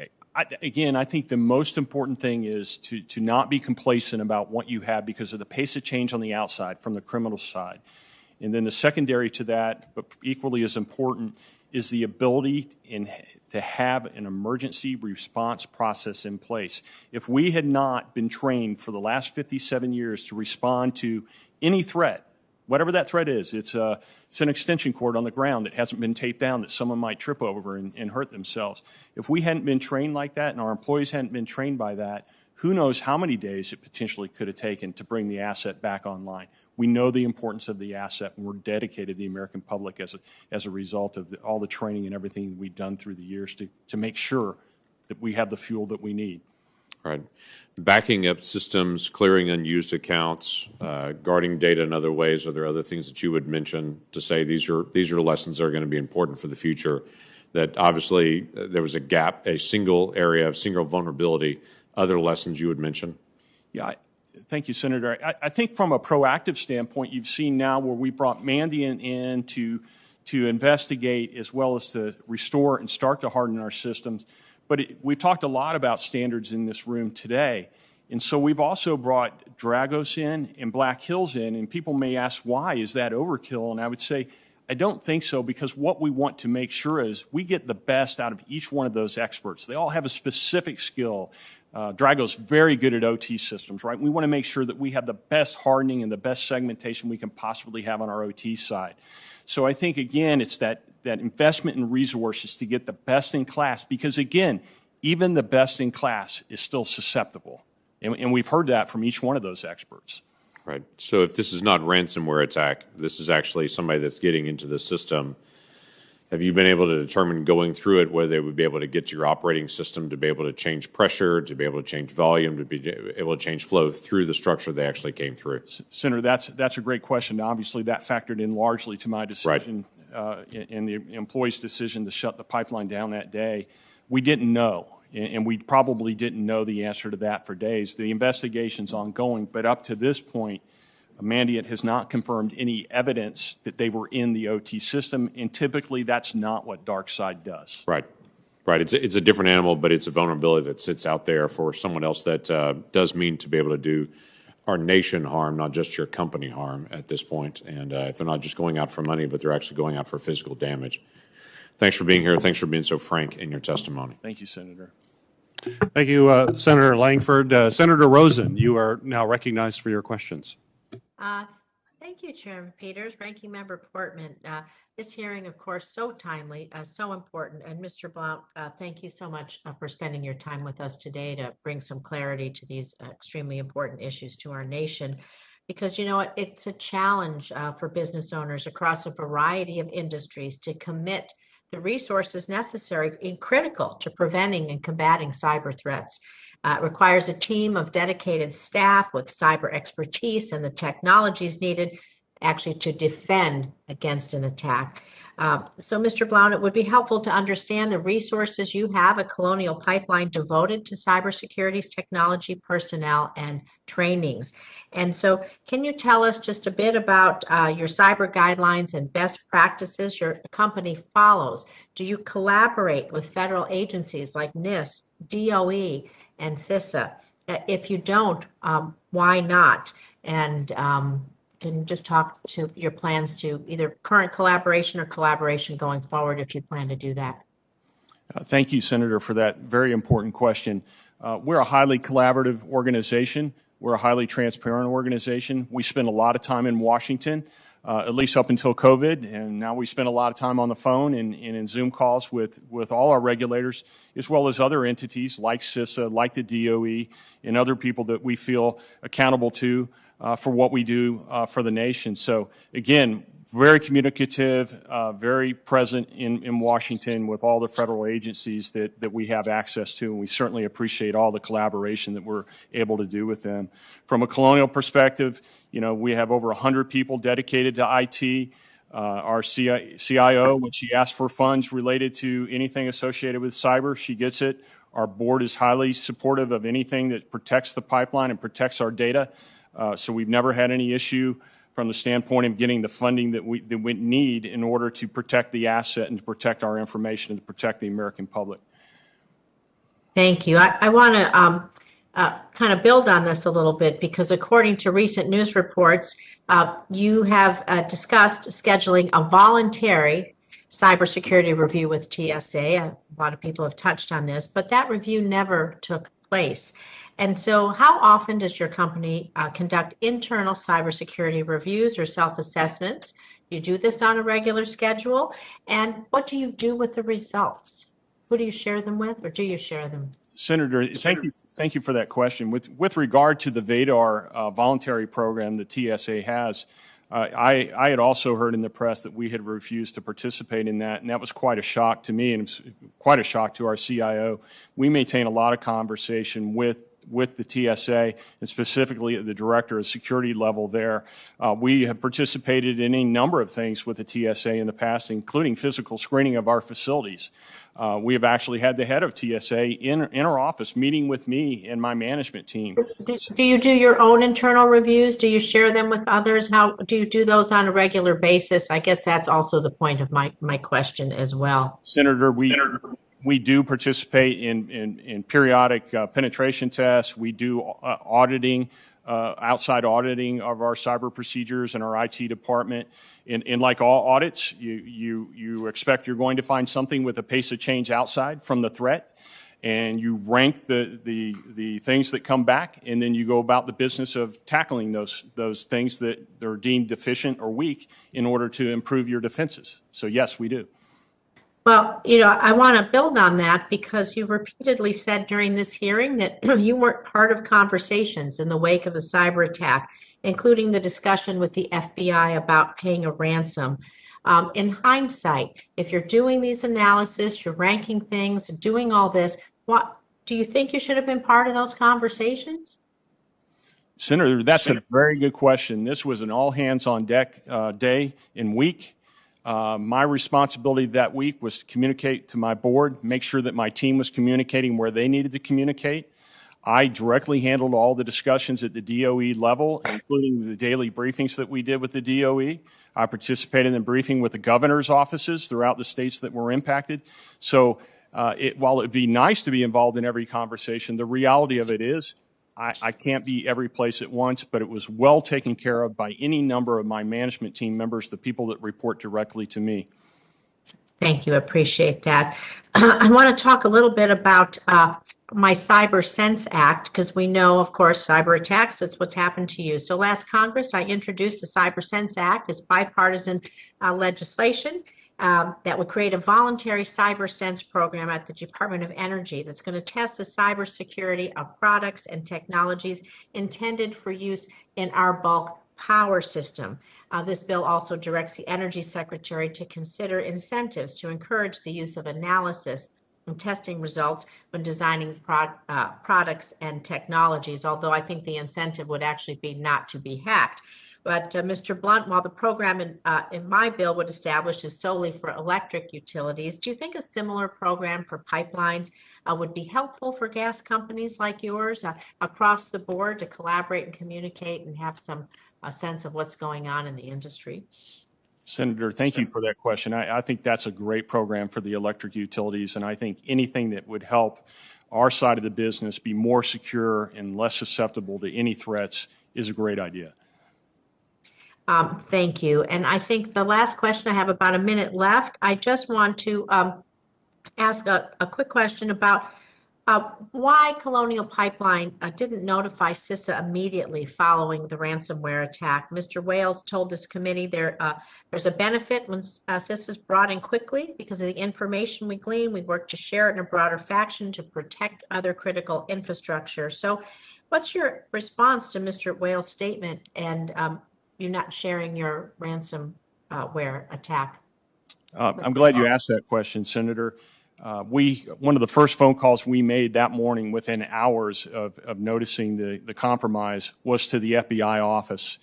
Again, I think the most important thing is to not be complacent about what you have because of the pace of change on the outside from the criminal side. And then the secondary to that, but equally as important, is the ability to have an emergency response process in place. If we had not been trained for the last 57 years to respond to any threat, whatever that threat is, it's an extension cord on the ground that hasn't been taped down that someone might trip over and hurt themselves. If we hadn't been trained like that and our employees hadn't been trained by that, who knows how many days it potentially could have taken to bring the asset back online. We know the importance of the asset, and we're dedicated to the American public as a result of all the training and everything we've done through the years to make sure that we have the fuel that we need. Right. Backing up systems, clearing unused accounts, guarding data in other ways. Are there other things that you would mention to say these are lessons that are going to be important for the future? That obviously there was a gap, a single area of single vulnerability. Other lessons you would mention? Yeah, thank you, Senator. I think from a proactive standpoint, you've seen now where we brought Mandiant in to investigate as well as to restore and start to harden our systems. But we've talked a lot about standards in this room today. And so we've also brought Dragos in and Black Hills in, and people may ask, why is that overkill? And I would say, I don't think so, because what we want to make sure is we get the best out of each one of those experts. They all have a specific skill. Dragos very good at OT systems, right? We want to make sure that we have the best hardening and the best segmentation we can possibly have on our OT side. So I think, again, it's that investment in resources to get the best in class, because, again, even the best in class is still susceptible. And we've heard that from each one of those experts. Right. So if this is not ransomware attack, this is actually somebody that's getting into the system. Have you been able to determine going through it whether they would be able to get to your operating system to be able to change pressure, to be able to change volume, to be able to change flow through the structure they actually came through? Senator, that's a great question. Obviously, that factored in largely to my decision and the employee's decision to shut the pipeline down that day. We didn't know, and we probably didn't know the answer to that for days. The investigation's ongoing, but up to this point, Mandiant has not confirmed any evidence that they were in the OT system, and typically that's not what DarkSide does. Right. Right. It's a different animal, but it's a vulnerability that sits out there for someone else that does mean to be able to do our nation harm, not just your company harm at this point. And if they're not just going out for money, but they're actually going out for physical damage. Thanks for being here. Thanks for being so frank in your testimony. Thank you, Senator. Thank you, Senator Langford. Senator Rosen, you are now recognized for your questions. Thank you, Chairman Peters, Ranking Member Portman. This hearing, of course, so timely, so important. And Mr. Blount, thank you so much for spending your time with us today to bring some clarity to these extremely important issues to our nation. Because, you know, it's a challenge for business owners across a variety of industries to commit the resources necessary and critical to preventing and combating cyber threats. It requires a team of dedicated staff with cyber expertise and the technologies needed actually to defend against an attack. So, Mr. Blount, it would be helpful to understand the resources you have at Colonial Pipeline devoted to cybersecurity's technology, personnel, and trainings. And so can you tell us just a bit about your cyber guidelines and best practices your company follows? Do you collaborate with federal agencies like NIST, DOE, and CISA? If you don't, why not? And can you just talk to your plans to either current collaboration or collaboration going forward if you plan to do that? Thank you, Senator, for that very important question. We're a highly collaborative organization. We're a highly transparent organization. We spend a lot of time in Washington, at least up until COVID, and now we spend a lot of time on the phone and in Zoom calls with all our regulators, as well as other entities like CISA, like the DOE, and other people that we feel accountable to for what we do for the nation. So again, very communicative, very present in Washington with all the federal agencies that we have access to, and we certainly appreciate all the collaboration that we're able to do with them. From a Colonial perspective, we have over 100 people dedicated to IT. Our CIO, when she asks for funds related to anything associated with cyber, she gets it. Our board is highly supportive of anything that protects the pipeline and protects our data, so we've never had any issue from the standpoint of getting the funding that we need in order to protect the asset and to protect our information and to protect the American public. Thank you. I want to kind of build on this a little bit, because according to recent news reports, you have discussed scheduling a voluntary cybersecurity review with TSA. A lot of people have touched on this, but that review never took place. And so how often does your company conduct internal cybersecurity reviews or self-assessments? You do this on a regular schedule. And what do you do with the results? Who do you share them with, or do you share them? Senator, thank you for that question. With regard to the VADAR voluntary program that TSA has, I had also heard in the press that we had refused to participate in that, and that was quite a shock to me and quite a shock to our CIO. We maintain a lot of conversation with the TSA, and specifically at the director of security level there. We have participated in a number of things with the TSA in the past, including physical screening of our facilities. We have actually had the head of TSA in our office meeting with me and my management team. Do you do your own internal reviews? Do you share them with others? How do you do those on a regular basis? I guess that's also the point of my question as well. Senator, we do participate in periodic penetration tests. We do auditing, outside auditing of our cyber procedures and our IT department. And like all audits, you expect you're going to find something with a pace of change outside from the threat, and you rank the things that come back, and then you go about the business of tackling those things that are deemed deficient or weak in order to improve your defenses. So yes, we do. Well, I want to build on that, because you repeatedly said during this hearing that you weren't part of conversations in the wake of the cyber attack, including the discussion with the FBI about paying a ransom. In hindsight, if you're doing these analysis, you're ranking things, doing all this, what do you think you should have been part of those conversations? Senator, that's a very good question. This was an all-hands-on-deck day and week. My responsibility that week was to communicate to my board, make sure that my team was communicating where they needed to communicate. I directly handled all the discussions at the DOE level, including the daily briefings that we did with the DOE. I participated in briefing with the governor's offices throughout the states that were impacted. So while it would be nice to be involved in every conversation, the reality of it is I can't be every place at once, but it was well taken care of by any number of my management team members, the people that report directly to me. Thank you. Appreciate that. I want to talk a little bit about my Cyber Sense Act, because we know, of course, cyber attacks, that's what's happened to you. So last Congress, I introduced the Cyber Sense Act as bipartisan legislation that would create a voluntary cyber sense program at the Department of Energy that's going to test the cybersecurity of products and technologies intended for use in our bulk power system. This bill also directs the Energy Secretary to consider incentives to encourage the use of analysis and testing results when designing products and technologies, although I think the incentive would actually be not to be hacked. But Mr. Blunt, while the program in my bill would establish is solely for electric utilities, do you think a similar program for pipelines would be helpful for gas companies like yours across the board to collaborate and communicate and have some sense of what's going on in the industry? Senator, thank you for that question. I think that's a great program for the electric utilities, and I think anything that would help our side of the business be more secure and less susceptible to any threats is a great idea. Thank you. And I think the last question, I have about a minute left. I just want to ask a quick question about Why Colonial Pipeline didn't notify CISA immediately following the ransomware attack. Mr. Wales told this committee there's a benefit when CISA is brought in quickly because of the information we glean. We work to share it in a broader fashion to protect other critical infrastructure. So what's your response to Mr. Wales' statement and you not sharing your ransomware attack? I'm glad you asked that question, Senator. One of the first phone calls we made that morning within hours of noticing the compromise was to the FBI office.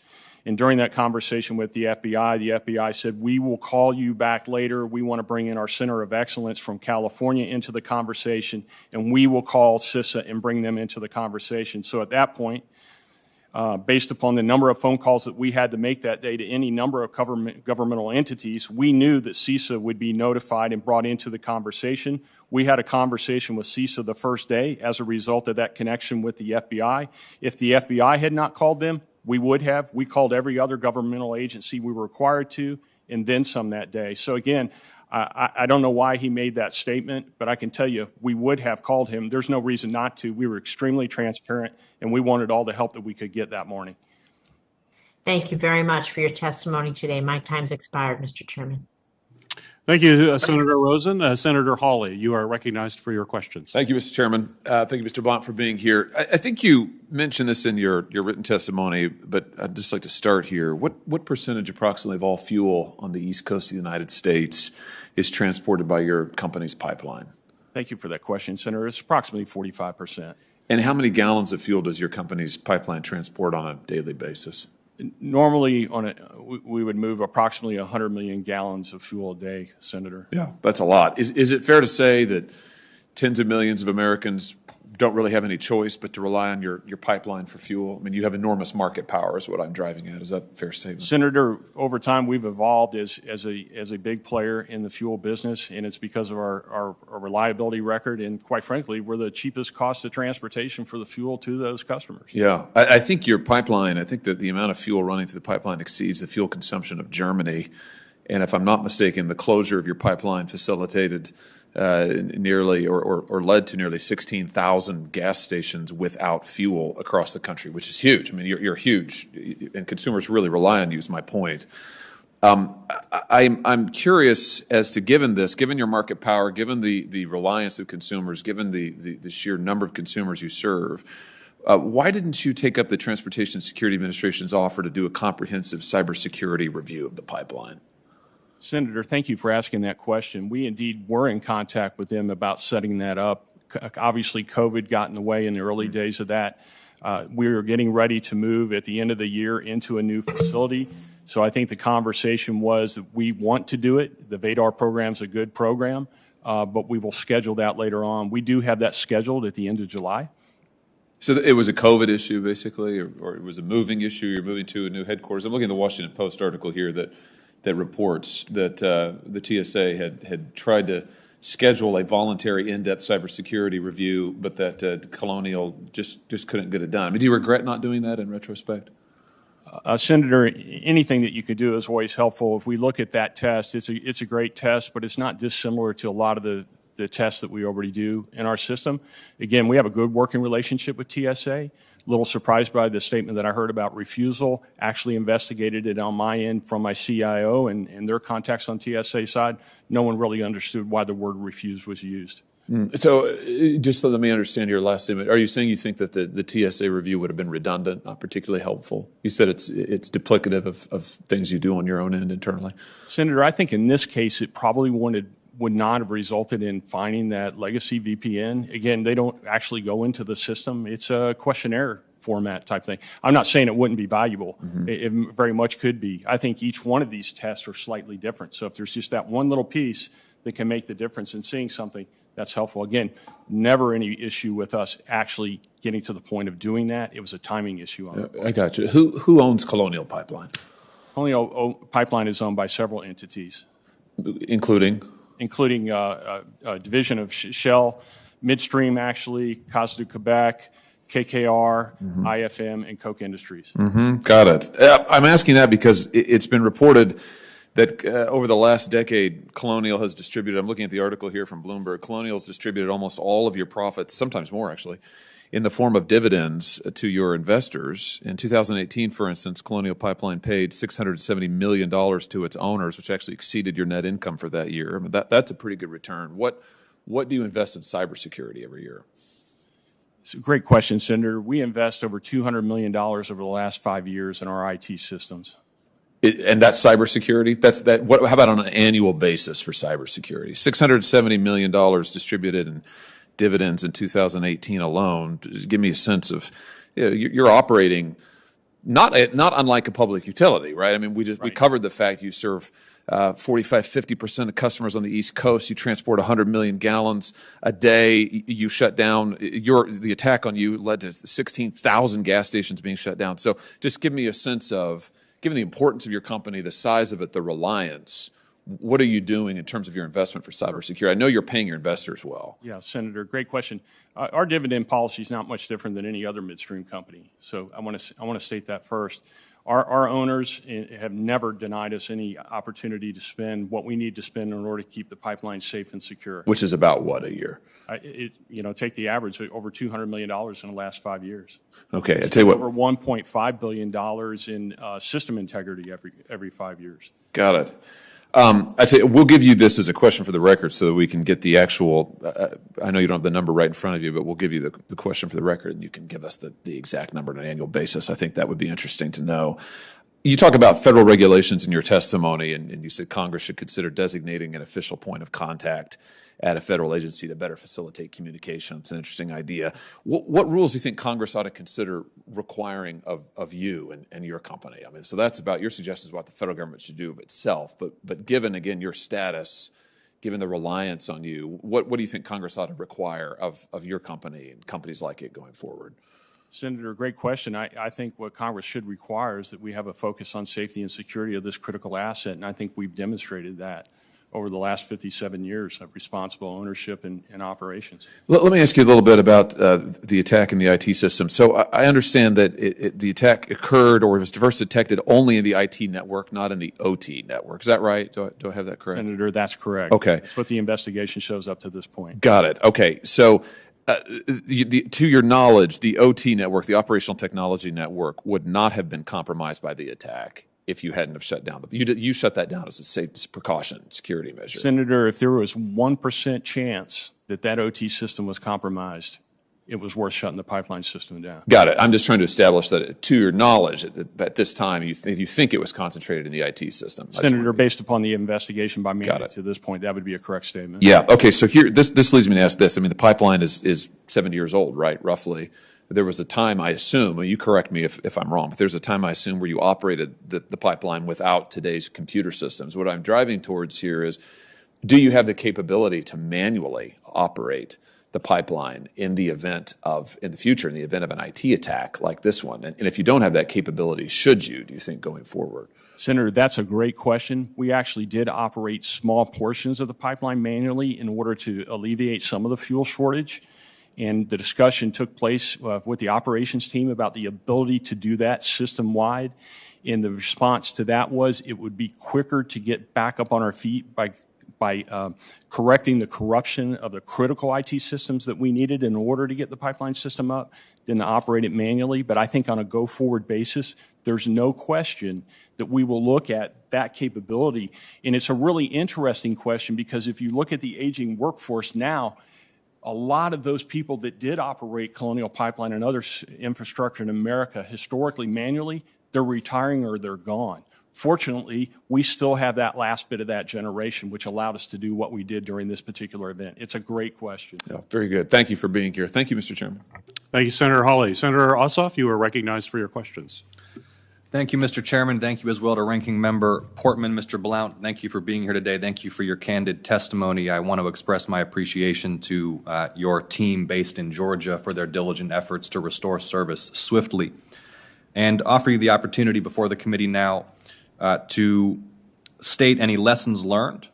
And during that conversation with the FBI said, we will call you back later. We want to bring in our Center of Excellence from California into the conversation, and we will call CISA and bring them into the conversation. So at that point, based upon the number of phone calls that we had to make that day to any number of governmental entities, we knew that CISA would be notified and brought into the conversation. We had a conversation with CISA the first day as a result of that connection with the FBI. If the FBI had not called them, we would have. We called every other governmental agency we were required to, and then some that day. So again, I don't know why he made that statement, but I can tell you we would have called him. There's no reason not to. We were extremely transparent, and we wanted all the help that we could get that morning. Thank you very much for your testimony today. My time's expired, Mr. Chairman. Thank you, Senator Rosen. Senator Hawley, you are recognized for your questions. Thank you, Mr. Chairman. Thank you, Mr. Blount, for being here. I think you mentioned this in your written testimony, but I'd just like to start here. What percentage approximately of all fuel on the East Coast of the United States is transported by your company's pipeline? Thank you for that question, Senator. It's approximately 45%. And how many gallons of fuel does your company's pipeline transport on a daily basis? Normally, we would move approximately 100 million gallons of fuel a day, Senator. Yeah, that's a lot. Is it fair to say that tens of millions of Americans don't really have any choice but to rely on your pipeline for fuel? I mean, you have enormous market power is what I'm driving at. Is that a fair statement? Senator, over time, we've evolved as a big player in the fuel business, and it's because of our reliability record. And quite frankly, we're the cheapest cost of transportation for the fuel to those customers. Yeah. I think your pipeline, I think that the amount of fuel running through the pipeline exceeds the fuel consumption of Germany. And if I'm not mistaken, the closure of your pipeline facilitated nearly or led to nearly 16,000 gas stations without fuel across the country, which is huge. I mean, you're huge, and consumers really rely on you, is my point. I'm curious as to, given your market power, given the reliance of consumers, given the sheer number of consumers you serve, why didn't you take up the Transportation Security Administration's offer to do a comprehensive cybersecurity review of the pipeline? Senator, thank you for asking that question. We indeed were in contact with them about setting that up. Obviously, COVID got in the way in the early days of that. We were getting ready to move at the end of the year into a new facility. So I think the conversation was that we want to do it. The VADAR program is a good program, but we will schedule that later on. We do have that scheduled at the end of July. So it was a COVID issue, basically, or it was a moving issue? You're moving to a new headquarters. I'm looking at the Washington Post article here that reports that the TSA had tried to schedule a voluntary in-depth cybersecurity review, but that Colonial just couldn't get it done. I mean, do you regret not doing that in retrospect? Senator, anything that you could do is always helpful. If we look at that test, it's a great test, but it's not dissimilar to a lot of the tests that we already do in our system. Again, we have a good working relationship with TSA. A little surprised by the statement that I heard about refusal. Actually investigated it on my end from my CIO and their contacts on TSA side. No one really understood why the word refuse was used. So just let me understand your last statement. Are you saying you think that the TSA review would have been redundant, not particularly helpful? You said it's duplicative of things you do on your own end internally. Senator, I think in this case it probably would not have resulted in finding that legacy VPN. Again, they don't actually go into the system. It's a questionnaire format type thing. I'm not saying it wouldn't be valuable. Mm-hmm. It very much could be. I think each one of these tests are slightly different. So if there's just that one little piece that can make the difference in seeing something, that's helpful. Again, never any issue with us actually getting to the point of doing that. It was a timing issue on it. I got you. Who owns Colonial Pipeline? Colonial Pipeline is owned by several entities. Including a division of Shell, Midstream, actually, Casa du Quebec, KKR, mm-hmm. IFM, and Koch Industries. Mm-hmm. Got it. I'm asking that because it's been reported that over the last decade, Colonial has distributed, I'm looking at the article here from Bloomberg, Colonial has distributed almost all of your profits, sometimes more actually, in the form of dividends to your investors. In 2018, for instance, Colonial Pipeline paid $670 million to its owners, which actually exceeded your net income for that year. I mean, that's a pretty good return. What do you invest in cybersecurity every year? It's a great question, Senator. We invest over $200 million over the last 5 years in our IT systems. And that's cybersecurity? How about on an annual basis for cybersecurity? $670 million distributed in dividends in 2018 alone. Give me a sense of, you're operating not unlike a public utility, right? I mean, we covered the fact you serve 45-50% of customers on the East Coast. You transport 100 million gallons a day. You shut down. The attack on you led to 16,000 gas stations being shut down. So just give me a sense of, given the importance of your company, the size of it, the reliance, what are you doing in terms of your investment for cybersecurity? I know you're paying your investors well. Yeah, Senator, great question. Our dividend policy is not much different than any other midstream company. So I want to state that first. Our owners have never denied us any opportunity to spend what we need to spend in order to keep the pipeline safe and secure. Which is about what a year? Take the average, over $200 million in the last 5 years. Okay, I tell you what. Over $1.5 billion in system integrity every 5 years. Got it. I tell you, we'll give you this as a question for the record so that we can get the actual, I know you don't have the number right in front of you, but we'll give you the question for the record and you can give us the exact number on an annual basis. I think that would be interesting to know. You talk about federal regulations in your testimony, and you said Congress should consider designating an official point of contact at a federal agency to better facilitate communication. It's an interesting idea. What rules do you think Congress ought to consider requiring of you and your company? I mean, so that's about, your suggestions about what the federal government should do of itself, but given, again, your status, given the reliance on you, what do you think Congress ought to require of your company and companies like it going forward? Senator, great question. I think what Congress should require is that we have a focus on safety and security of this critical asset, and I think we've demonstrated that over the last 57 years of responsible ownership and operations. Let me ask you a little bit about the attack in the IT system. So I understand that the attack occurred or was first detected only in the IT network, not in the OT network. Is that right? Do I have that correct? Senator, that's correct. Okay. That's what the investigation shows up to this point. Got it. Okay. So to your knowledge, the OT network, the operational technology network, would not have been compromised by the attack if you hadn't have shut down. You shut that down as a safe precaution, security measure. Senator, if there was 1% chance that OT system was compromised, it was worth shutting the pipeline system down. Got it. I'm just trying to establish that, to your knowledge, at this time, you think it was concentrated in the IT system. Senator, based upon the investigation by me to this point, that would be a correct statement. Yeah. Okay. So here, this leads me to ask this. I mean, the pipeline is 7 years old, right? Roughly. There was a time, I assume, and you correct me if I'm wrong, but there's a time, I assume, where you operated the pipeline without today's computer systems. What I'm driving towards here is, do you have the capability to manually operate the pipeline in the future, in the event of an IT attack like this one? And if you don't have that capability, should you, do you think, going forward? Senator, that's a great question. We actually did operate small portions of the pipeline manually in order to alleviate some of the fuel shortage. And the discussion took place with the operations team about the ability to do that system-wide. And the response to that was it would be quicker to get back up on our feet by correcting the corruption of the critical IT systems that we needed in order to get the pipeline system up than to operate it manually. But I think on a go-forward basis, there's no question that we will look at that capability. And it's a really interesting question because if you look at the aging workforce now, a lot of those people that did operate Colonial Pipeline and other infrastructure in America historically manually, they're retiring or they're gone. Fortunately, we still have that last bit of that generation, which allowed us to do what we did during this particular event. It's a great question. Yeah, very good. Thank you for being here. Thank you, Mr. Chairman. Thank you, Senator Hawley. Senator Ossoff, you are recognized for your questions. Thank you, Mr. Chairman. Thank you as well to Ranking Member Portman. Mr. Blount, thank you for being here today. Thank you for your candid testimony. I want to express my appreciation to your team based in Georgia for their diligent efforts to restore service swiftly and offer you the opportunity before the committee now to state any lessons learned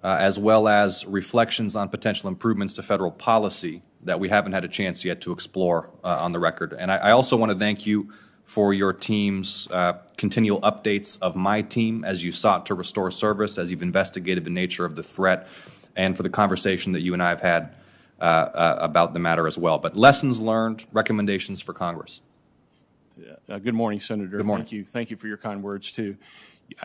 as well as reflections on potential improvements to federal policy that we haven't had a chance yet to explore on the record. And I also want to thank you for your team's continual updates of my team as you sought to restore service, as you've investigated the nature of the threat, and for the conversation that you and I have had about the matter as well. But lessons learned, recommendations for Congress. Good morning, Senator. Good morning. Thank you. Thank you for your kind words, too.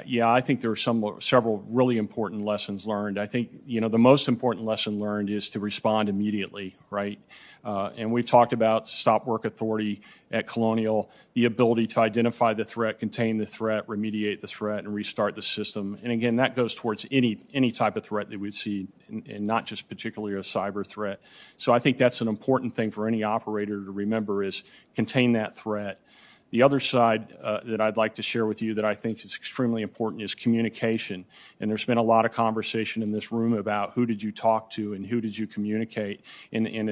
Yeah, I think there are several really important lessons learned. I think, the most important lesson learned is to respond immediately, right? And we've talked about stop work authority at Colonial, the ability to identify the threat, contain the threat, remediate the threat, and restart the system. And again, that goes towards any type of threat that we see, and not just particularly a cyber threat. So I think that's an important thing for any operator to remember is contain that threat. The other side that I'd like to share with you that I think is extremely important is communication. And there's been a lot of conversation in this room about who did you talk to and who did you communicate and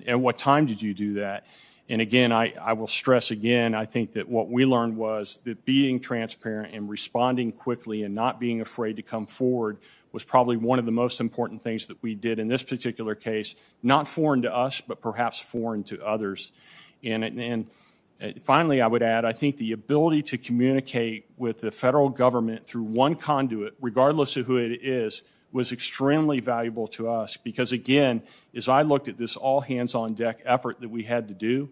at what time did you do that. And again, I will stress again, I think that what we learned was that being transparent and responding quickly and not being afraid to come forward was probably one of the most important things that we did in this particular case, not foreign to us, but perhaps foreign to others. And finally, I would add, I think the ability to communicate with the federal government through one conduit, regardless of who it is, was extremely valuable to us because, again, as I looked at this all-hands-on-deck effort that we had to do,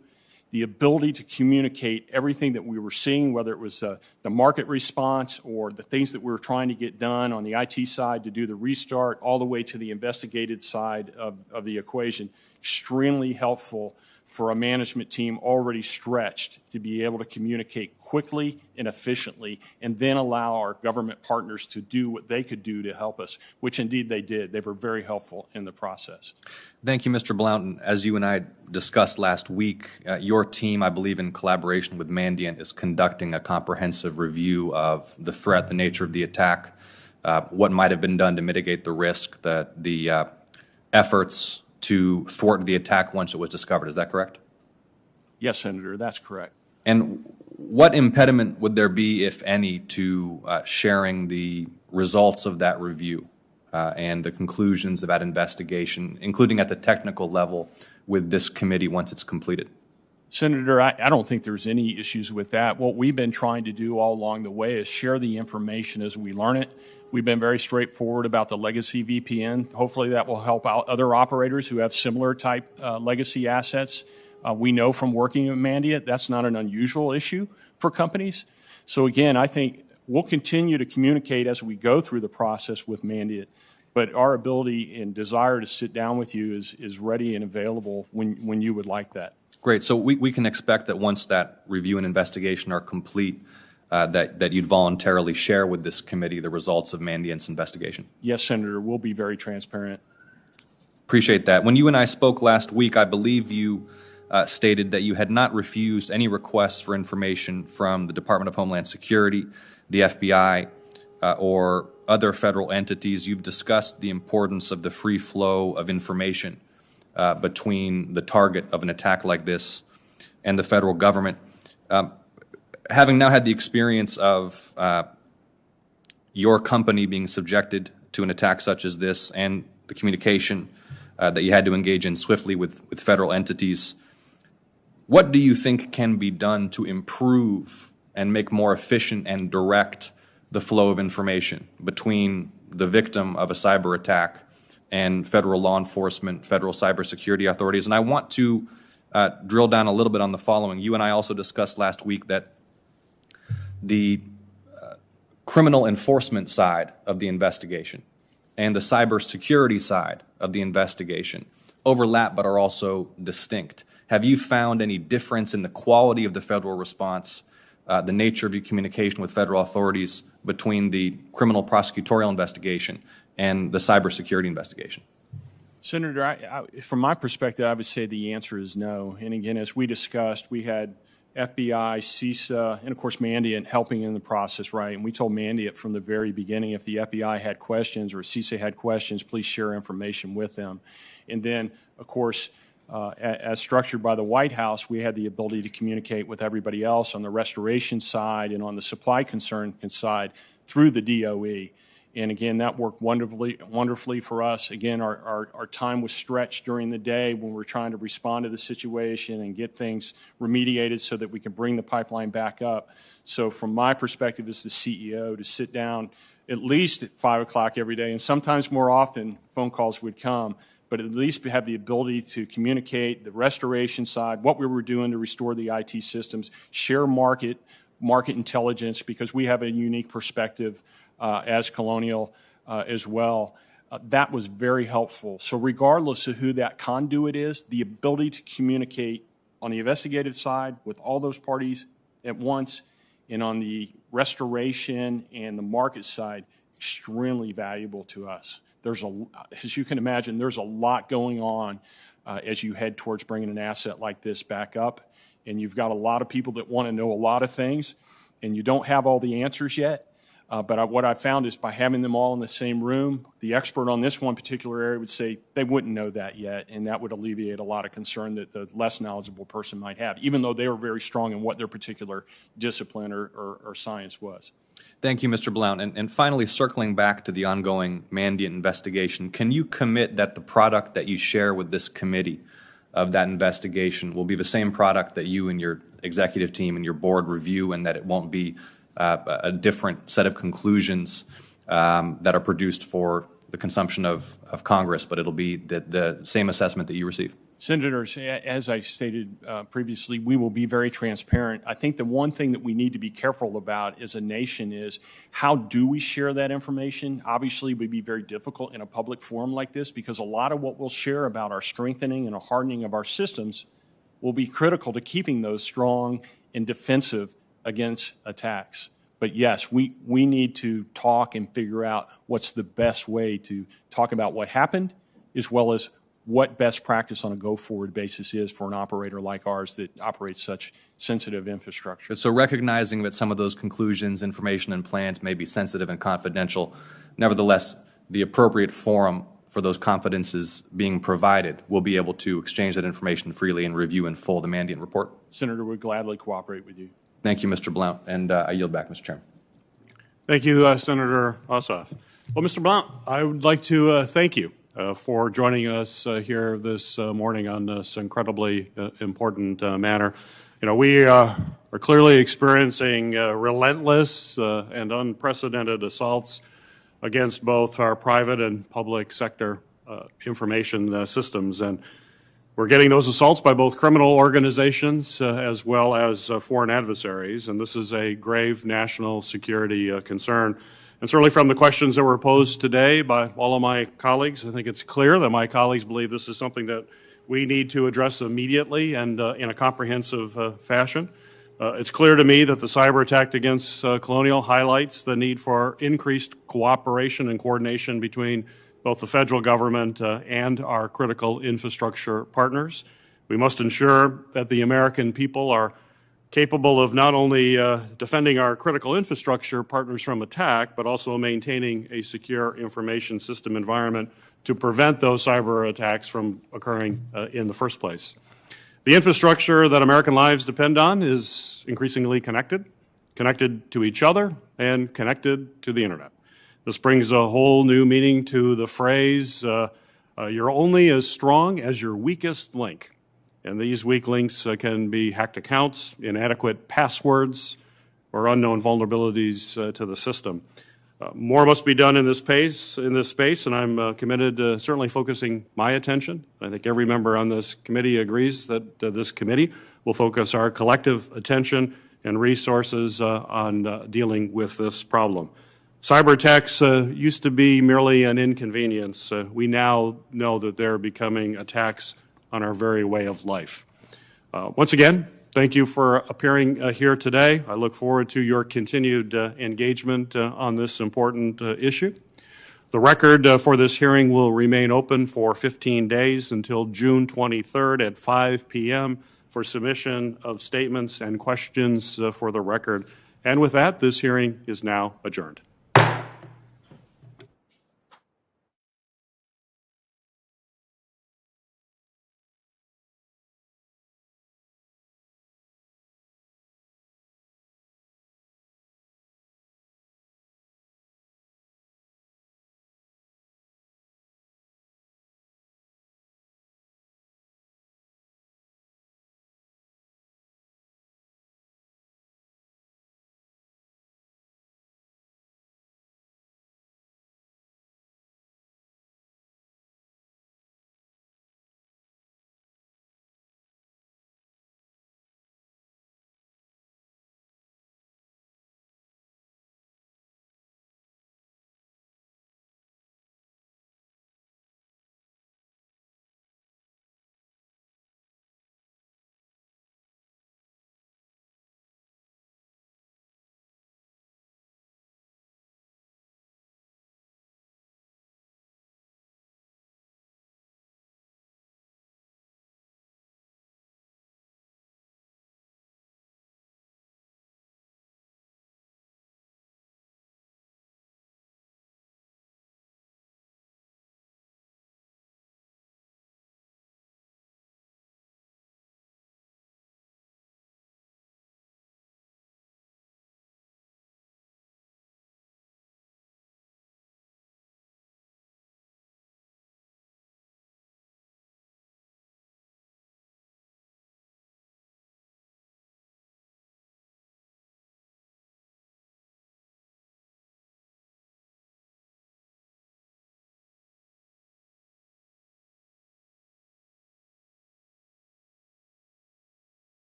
the ability to communicate everything that we were seeing, whether it was the market response or the things that we were trying to get done on the IT side to do the restart, all the way to the investigative side of the equation, extremely helpful for a management team already stretched to be able to communicate quickly and efficiently and then allow our government partners to do what they could do to help us, which indeed they did. They were very helpful in the process. Thank you, Mr. Blount. As you and I discussed last week, your team, I believe in collaboration with Mandiant, is conducting a comprehensive review of the threat, the nature of the attack, what might have been done to mitigate the risk, the efforts to thwart the attack once it was discovered. Is that correct? Yes, Senator, that's correct. And what impediment would there be, if any, to sharing the results of that review and the conclusions of that investigation, including at the technical level, with this committee once it's completed? Senator, I don't think there's any issues with that. What we've been trying to do all along the way is share the information as we learn it. We've been very straightforward about the legacy VPN. Hopefully that will help out other operators who have similar type legacy assets. We know from working with Mandiant that's not an unusual issue for companies. So again, I think we'll continue to communicate as we go through the process with Mandiant, but our ability and desire to sit down with you is ready and available when you would like that. Great. So we can expect that once that review and investigation are complete, that you'd voluntarily share with this committee the results of Mandiant's investigation. Yes, Senator, we'll be very transparent. Appreciate that. When you and I spoke last week, I believe you stated that you had not refused any requests for information from the Department of Homeland Security, the FBI, or other federal entities. You've discussed the importance of the free flow of information between the target of an attack like this and the federal government. Having now had the experience of your company being subjected to an attack such as this and the communication that you had to engage in swiftly with federal entities, what do you think can be done to improve and make more efficient and direct the flow of information between the victim of a cyber attack and federal law enforcement, federal cybersecurity authorities? And I want to drill down a little bit on the following. You and I also discussed last week that the criminal enforcement side of the investigation and the cybersecurity side of the investigation overlap but are also distinct. Have you found any difference in the quality of the federal response, the nature of your communication with federal authorities between the criminal prosecutorial investigation and the cybersecurity investigation? Senator, from my perspective, I would say the answer is no. And again, as we discussed, we had FBI, CISA, and of course Mandiant helping in the process, right? And we told Mandiant from the very beginning, if the FBI had questions or CISA had questions, please share information with them. And then, of course, as structured by the White House, we had the ability to communicate with everybody else on the restoration side and on the supply concern side through the DOE. And again, that worked wonderfully for us. Again, our time was stretched during the day when we were trying to respond to the situation and get things remediated so that we can bring the pipeline back up. So from my perspective as the CEO, to sit down at least at 5 o'clock every day, and sometimes more often phone calls would come, but at least have the ability to communicate the restoration side, what we were doing to restore the IT systems, share market intelligence, because we have a unique perspective as Colonial as well. That was very helpful. So regardless of who that conduit is, the ability to communicate on the investigative side with all those parties at once, and on the restoration and the market side, extremely valuable to us. As you can imagine, there's a lot going on as you head towards bringing an asset like this back up, and you've got a lot of people that want to know a lot of things, and you don't have all the answers yet. But what I found is by having them all in the same room, the expert on this one particular area would say they wouldn't know that yet, and that would alleviate a lot of concern that the less knowledgeable person might have, even though they were very strong in what their particular discipline or science was. Thank you, Mr. Blount. And finally, circling back to the ongoing Mandiant investigation, can you commit that the product that you share with this committee of that investigation will be the same product that you and your executive team and your board review, and that it won't be a different set of conclusions that are produced for the consumption of Congress, but it'll be the same assessment that you receive? Senators, as I stated previously, we will be very transparent. I think the one thing that we need to be careful about as a nation is how do we share that information? Obviously, it would be very difficult in a public forum like this, because a lot of what we'll share about our strengthening and a hardening of our systems will be critical to keeping those strong and defensive against attacks. But yes, we need to talk and figure out what's the best way to talk about what happened, as well as what best practice on a go-forward basis is for an operator like ours that operates such sensitive infrastructure. So recognizing that some of those conclusions, information, and plans may be sensitive and confidential, nevertheless, the appropriate forum for those confidences being provided will be able to exchange that information freely and review in full the Mandiant report? Senator would gladly cooperate with you. Thank you, Mr. Blount, and I yield back, Mr. Chairman. Thank you, Senator Ossoff. Well, Mr. Blount, I would like to thank you for joining us here this morning on this incredibly important matter. You know, we are clearly experiencing relentless and unprecedented assaults against both our private and public sector information systems, and we're getting those assaults by both criminal organizations as well as foreign adversaries, and this is a grave national security concern. And certainly from the questions that were posed today by all of my colleagues, I think it's clear that my colleagues believe this is something that we need to address immediately and in a comprehensive fashion. It's clear to me that the cyber attack against Colonial highlights the need for increased cooperation and coordination between both the federal government and our critical infrastructure partners. We must ensure that the American people are capable of not only defending our critical infrastructure partners from attack, but also maintaining a secure information system environment to prevent those cyber attacks from occurring in the first place. The infrastructure that American lives depend on is increasingly connected to each other, and connected to the internet. This brings a whole new meaning to the phrase, you're only as strong as your weakest link. And these weak links can be hacked accounts, inadequate passwords, or unknown vulnerabilities to the system. More must be done in this space, and I'm committed to certainly focusing my attention. I think every member on this committee agrees that this committee will focus our collective attention and resources on dealing with this problem. Cyber attacks used to be merely an inconvenience. We now know that they're becoming attacks on our very way of life. Once again, thank you for appearing here today. I look forward to your continued engagement on this important issue. The record for this hearing will remain open for 15 days until June 23rd at 5 p.m. for submission of statements and questions for the record. And with that, this hearing is now adjourned.